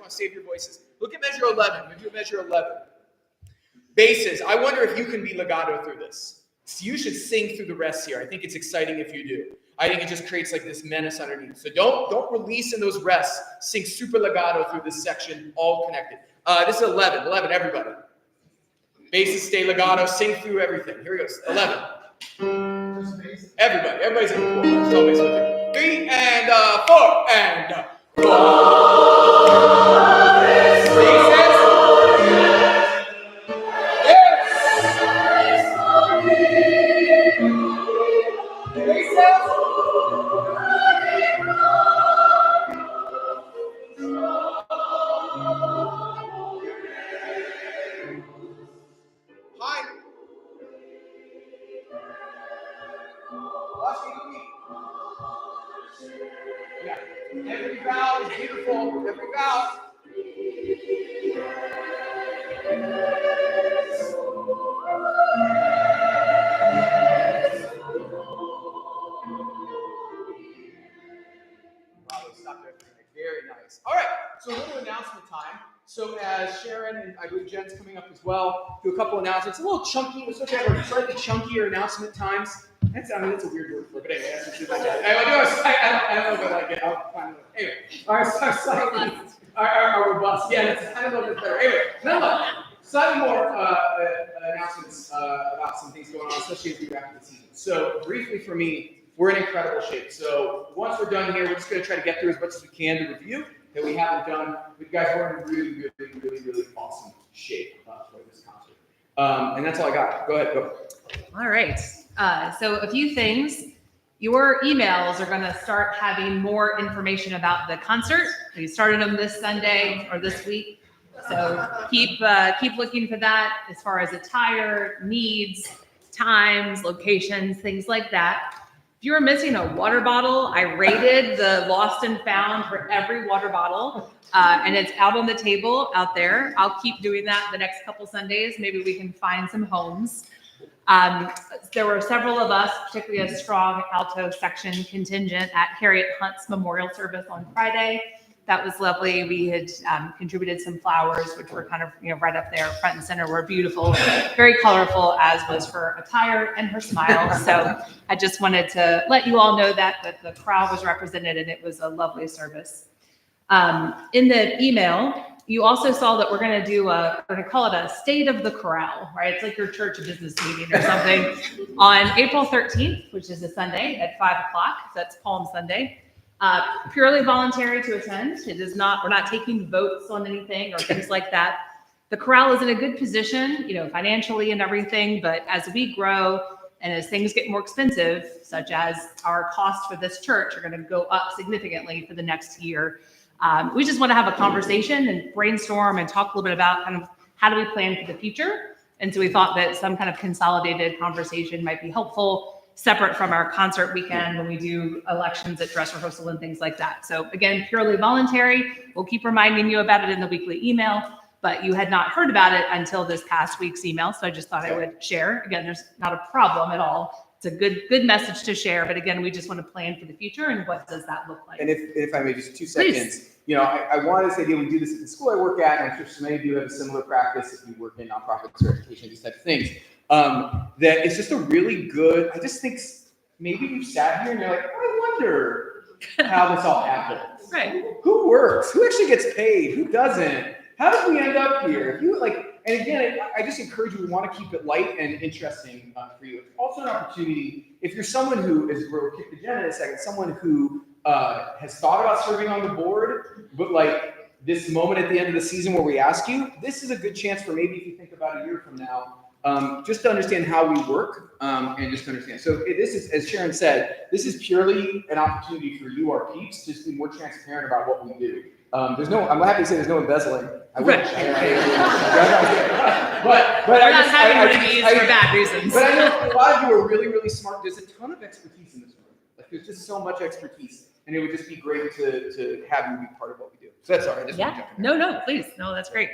Save your voices. Look at measure 11. We do measure 11. Basses. I wonder if you can be legato through this. So you should sing through the rest here. I think it's exciting if you do. I think it just creates like this menace underneath. So don't release in those rests. Sing super legato through this section, all connected. This is 11. 11, everybody. Basses stay legato. Sing through everything. Here we go. 11. Everybody's in the 4. 3 and 4 and 4. Every vowel is beautiful. Every vowel. Very nice. All right, so a little announcement time. So as Sharon and I believe Jen's coming up as well, do a couple announcements. A little chunky, we're supposed to have slightly chunkier announcement times. That's a weird word for it, but anyway, that's just like that. I don't know if I like it. I'll find it. Anyway, our robust. Yeah, that's kind of a little bit better. Anyway, slightly more announcements about some things going on, especially as we wrap up the season. So briefly for me, we're in incredible shape. So once we're done here, we're just going to try to get through as much as we can to review that we haven't done. You guys were in really awesome shape for this concert. And that's all I got. Go ahead. Go. All right. So a few things. Your emails are going to start having more information about the concert. We started them this Sunday or this week. So keep looking for that as far as attire, needs, times, locations, things like that. If you were missing a water bottle, I rated the lost and found for every water bottle, and it's out on the table out there. I'll keep doing that the next couple Sundays. Maybe we can find some homes. There were several of us, particularly a strong alto section contingent at Harriet Hunt's memorial service on Friday. That was lovely. We had contributed some flowers, which were kind of, right up there, front and center, were beautiful, very colorful, as was her attire and her smile. So I just wanted to let you all know that the crowd was represented, and it was a lovely service. In the email, you also saw that we're going to call it a state of the corral, right? It's like your church business meeting or something on April 13th, which is a Sunday at 5 o'clock. That's Palm Sunday. Purely voluntary to attend. We're not taking votes on anything or things like that. The corral is in a good position, financially and everything, but as we grow and as things get more expensive, such as our costs for this church are going to go up significantly for the next year. We just want to have a conversation and brainstorm and talk a little bit about kind of how do we plan for the future. And so we thought that some kind of consolidated conversation might be helpful, separate from our concert weekend when we do elections at dress rehearsal and things like that. So again, purely voluntary. We'll keep reminding you about it in the weekly email, but you had not heard about it until this past week's email. So I just thought I would share. Again, there's not a problem at all. It's a good message to share. But again, we just want to plan for the future and what does that look like? And if I may, just 2 seconds. Please. I wanted to say, we do this at the school I work at, and I'm sure so many of you have a similar practice if you work in nonprofits or education, these types of things. That it's just a really good, I just think maybe you sat here and you're like, I wonder how this all happens. Right. Who works? Who actually gets paid? Who doesn't? How did we end up here? And again, I just encourage you, we want to keep it light and interesting for you. It's also an opportunity, if you're someone who is, we'll kick the agenda in a second, someone who has thought about serving on the board, but this moment at the end of the season where we ask you, this is a good chance for maybe if you think about a year from now, just to understand how we work and just to understand. So this is, as Sharon said, this is purely an opportunity for you, our peeps, just to be more transparent about what we do. I'm happy to say there's no embezzling. I wish. But we're not having one of these for bad reasons. But I know a lot of you are really, really smart. There's a ton of expertise in this room. There's just so much expertise. And it would just be great to have you be part of what we do. So that's all right. No, please. No, that's great.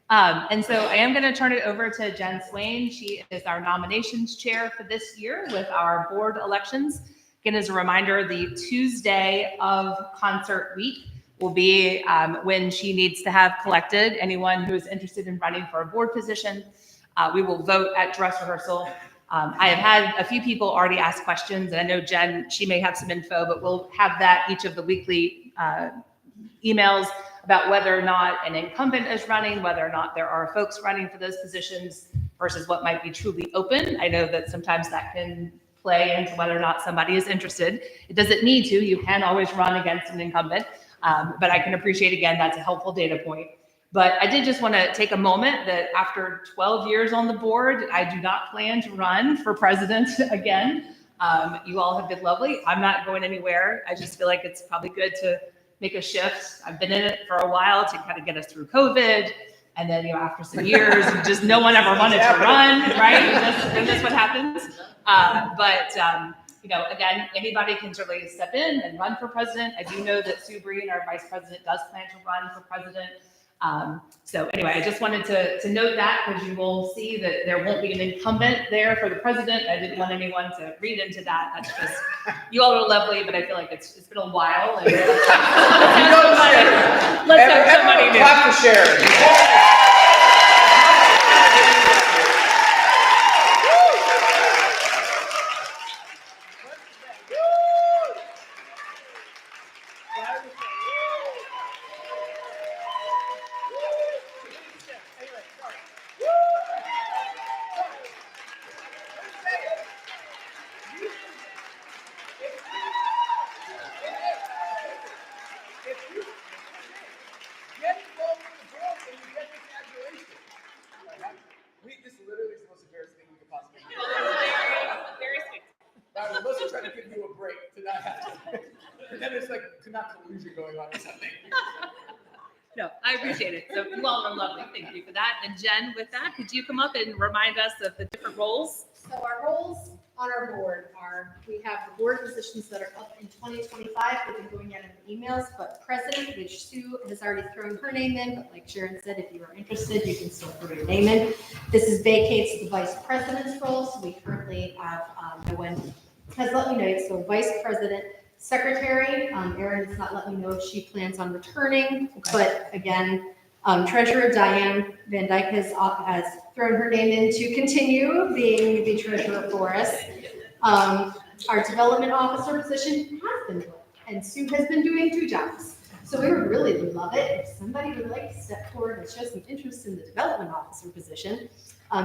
And so I am going to turn it over to Jen Swain. She is our nominations chair for this year with our board elections. Again, as a reminder, the Tuesday of concert week will be when she needs to have collected anyone who is interested in running for a board position. We will vote at dress rehearsal. I have had a few people already ask questions, and I know Jen, she may have some info, but we'll have that each of the weekly emails about whether or not an incumbent is running, whether or not there are folks running for those positions versus what might be truly open. I know that sometimes that can play into whether or not somebody is interested. It doesn't need to. You can always run against an incumbent, but I can appreciate, again, that's a helpful data point. But I did just want to take a moment that after 12 years on the board, I do not plan to run for president again. You all have been lovely. I'm not going anywhere. I just feel like it's probably good to make a shift. I've been in it for a while to kind of get us through COVID. And then, after some years, just no one ever wanted to run, right? And that's what happens. Again, anybody can certainly step in and run for president. I do know that Sue Breen, our vice president, does plan to run for president. So anyway, I just wanted to note that because you will see that there won't be an incumbent there for the president. I didn't want anyone to read into that. That's just, you all are lovely, but I feel like it's been a while. And let's have somebody new. Clap for Sharon. Going on or something. No, I appreciate it. So you all are lovely. Thank you for that. And Jen, with that, could you come up and remind us of the different roles? So our roles on our board are, we have the board positions that are up in 2025. We've been going out in the emails, but president, which Sue has already thrown her name in, but like Sharon said, if you are interested, you can still throw your name in. This is vacates the vice president's role. So we currently have, no one has let me know, so vice president, secretary, Erin does not let me know if she plans on returning, but again, treasurer Diane Van Dyke has thrown her name in to continue being the treasurer for us. Our development officer position has been filled, and Sue has been doing 2 jobs. So we would really love it if somebody would like to step forward and show some interest in the development officer position.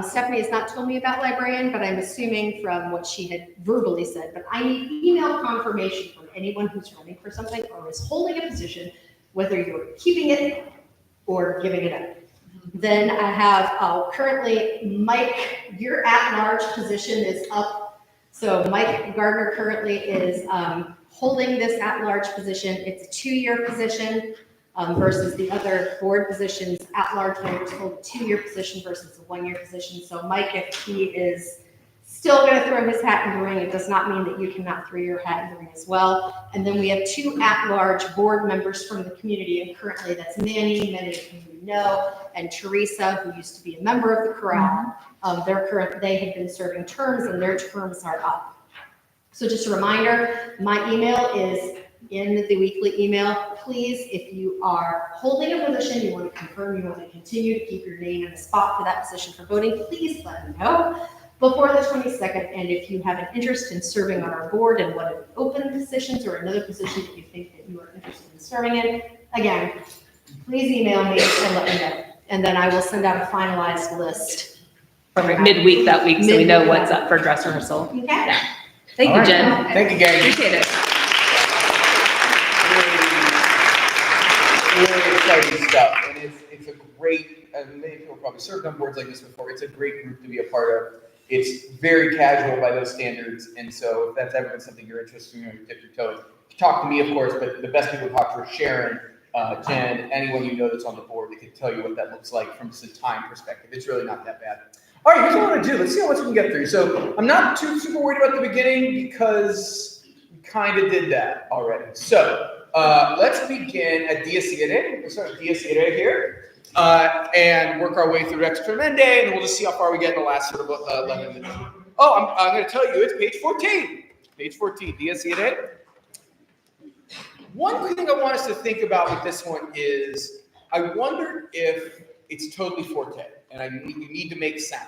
Stephanie has not told me about librarian, but I'm assuming from what she had verbally said, but I need email confirmation from anyone who's running for something or is holding a position, whether you're keeping it or giving it up. Then I have currently Mike, your at-large position is up. So Mike Gardner currently is holding this at-large position. It's a 2-year position versus the other board positions. At-large members hold a 2-year position versus a 1-year position. So Mike, if he is still going to throw his hat in the ring, it does not mean that you cannot throw your hat in the ring as well. And then we have 2 at-large board members from the community, and currently that's Manny, many of you know, and Teresa, who used to be a member of the Corral. They had been serving terms, and their terms are up. So just a reminder, my email is in the weekly email. Please, if you are holding a position, you want to confirm you want to continue to keep your name in the spot for that position for voting, please let me know before the 22nd. And if you have an interest in serving on our board and one of the open positions or another position that you think that you are interested in serving in, again, please email me and let me know. And then I will send out a finalized list. Perfect. Midweek that week, so we know what's up for dress rehearsal. Okay. Yeah. Thank All you, right. Jen. Thank you, gang. Appreciate it. Really exciting stuff, and it's a great, and many people probably served on boards like this before. It's a great group to be a part of. It's very casual by those standards, and so if that's ever been something you're interested in, you dip your toe in. Talk to me, of course, but the best people to talk to are Sharon, Jen, anyone you know that's on the board that can tell you what that looks like from just a time perspective. It's really not that bad. All right, here's what I want to do. Let's see how much we can get through. So I'm not super worried about the beginning because we kind of did that already. So let's begin at Dia Siete. We'll start with Dia Siete here and work our way through Rex Tremende, and we'll just see how far we get in the last sort of 11 minutes. Oh, I'm going to tell you, it's page 14. Page 14, Dia Siete. One thing I want us to think about with this one is I wonder if it's totally forte, and you need to make sound.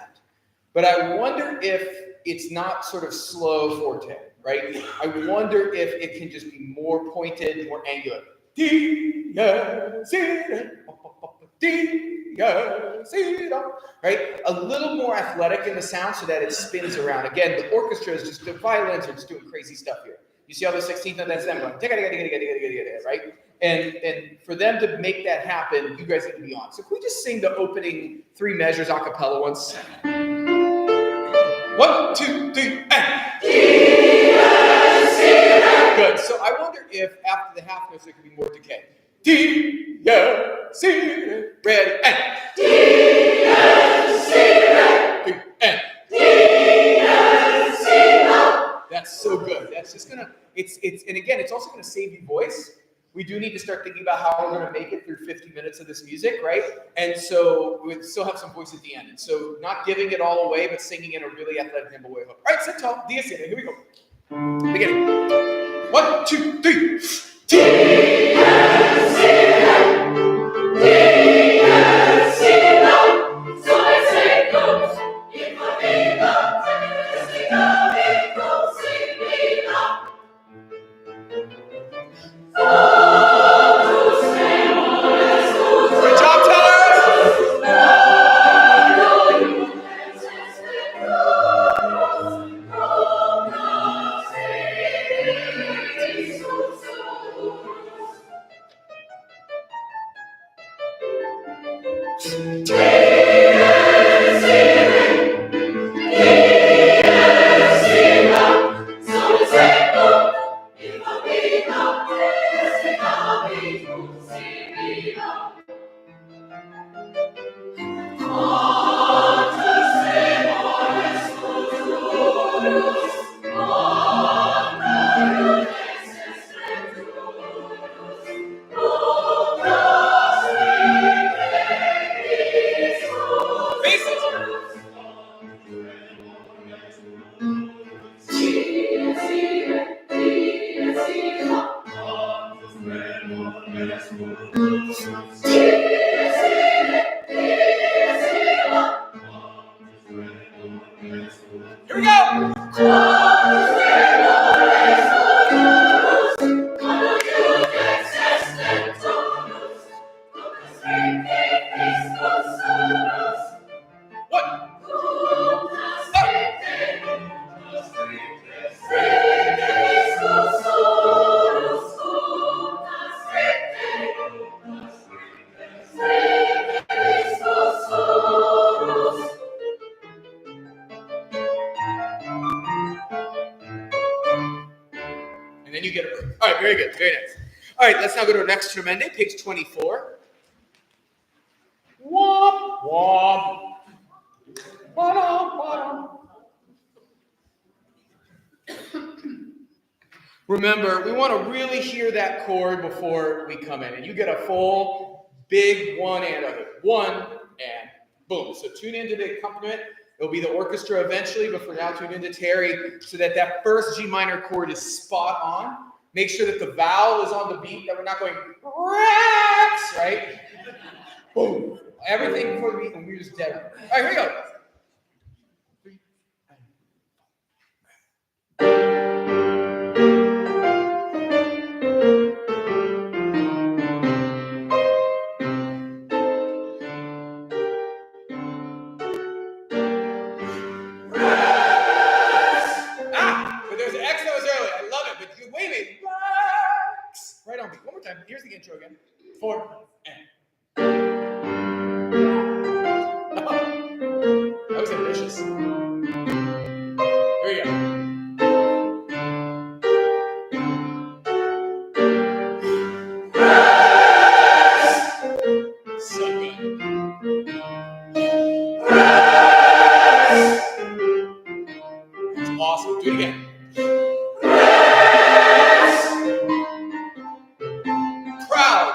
But I wonder if it's not sort of slow forte, right? I wonder if it can just be more pointed, more angular. Right? A little more athletic in the sound so that it spins around. Again, the orchestra is just, the violins are just doing crazy stuff here. You see how the 16th note, that's them going, right? And for them to make that happen, you guys need to be on. So can we just sing the opening 3 measures a cappella once? 1, 2, 3, and good. So I wonder if after the half notes there could be more decay. Ready, and that's so good. That's just gonna, it's, and again, it's also gonna save you voice. We do need to start thinking about how we're going to make it through 50 minutes of this music, right? And so we still have some voice at the end. And so not giving it all away, but singing in a really athletic tempo way. All right, sit tall. Dia Siete. Here we go. Beginning. 1, 2, 3. Good job, Tyler! Here we go! and then you get a break. All right, very good, very nice. All right, let's now go to our next tremende, page 24. Womp, womp. Ba-dum, ba-dum. Remember, we want to really hear that chord before we come in, and you get a full, big one and a hook. One, and boom. So tune into the accompaniment. It'll be the orchestra eventually, but for now, tune into Terry so that that first G minor chord is spot on. Make sure that the vowel is on the beat, that we're not going, racks, right? Boom. Everything before the beat, and we're just dead. All right, here we go. But there's an X that was early. I love it. But you wait a minute. Right on me. One more time. Here's the intro again. 4 and. That was ambitious. Here we go. So good. It's awesome. Do it again. Proud.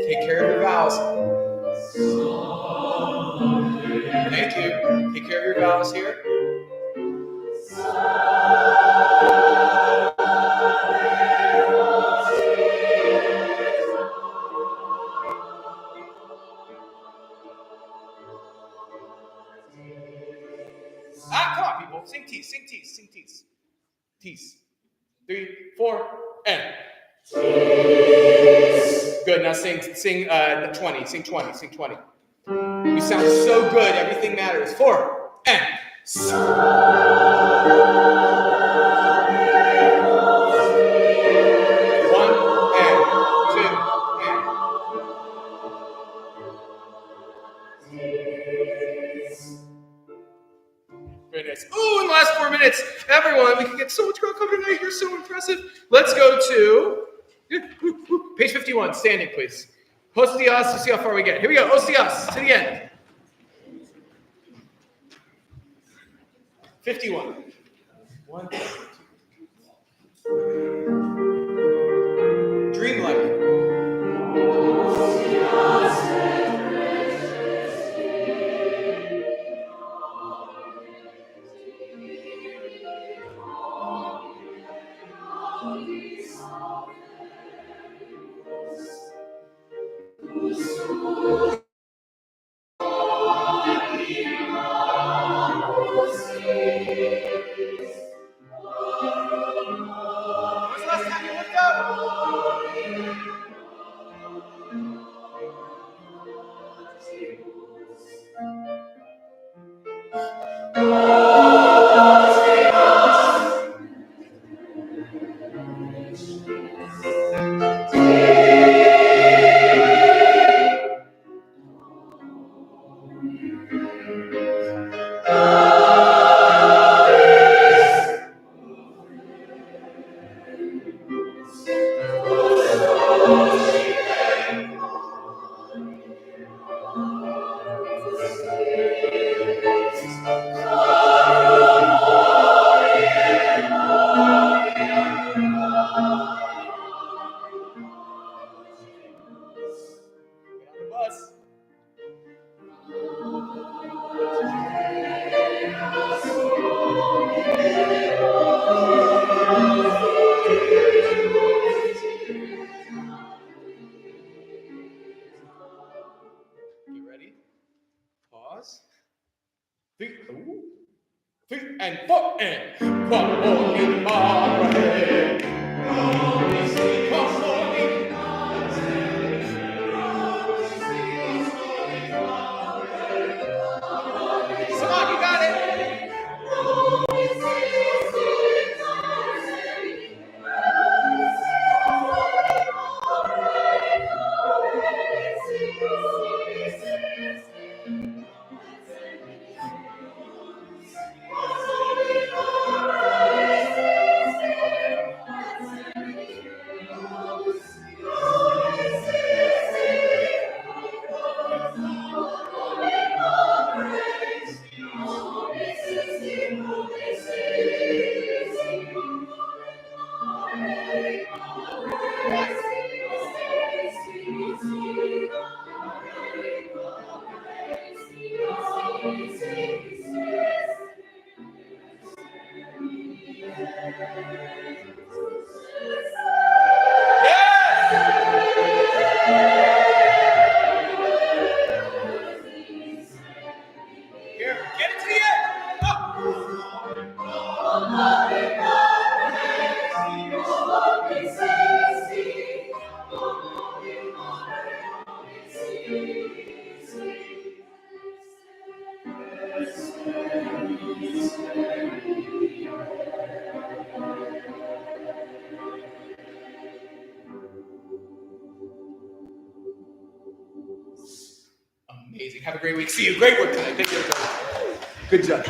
Take care of your vowels. Thank you. Take care of your vowels here. Come on, people. Sing tees, sing tees, sing tees. Tees. 3, 4, and. Good. Now sing 20. Sing 20. Sing 20. You sound so good. Everything matters. 4, and. 1, and. 2, and. Very nice. Ooh, in the last 4 minutes, everyone, we can get so much crowd coming tonight. You're so impressive. Let's go to page 51. Standing, please. Hostias to see how far we get. Here we go. Hostias to the end. 51. 1, 2. Dreamlike. 3 and 4 and come on in my head. Come on, you got it. Here, get it to the end. Amazing. Have a great week. See you. Great work tonight. Thank you. Good job.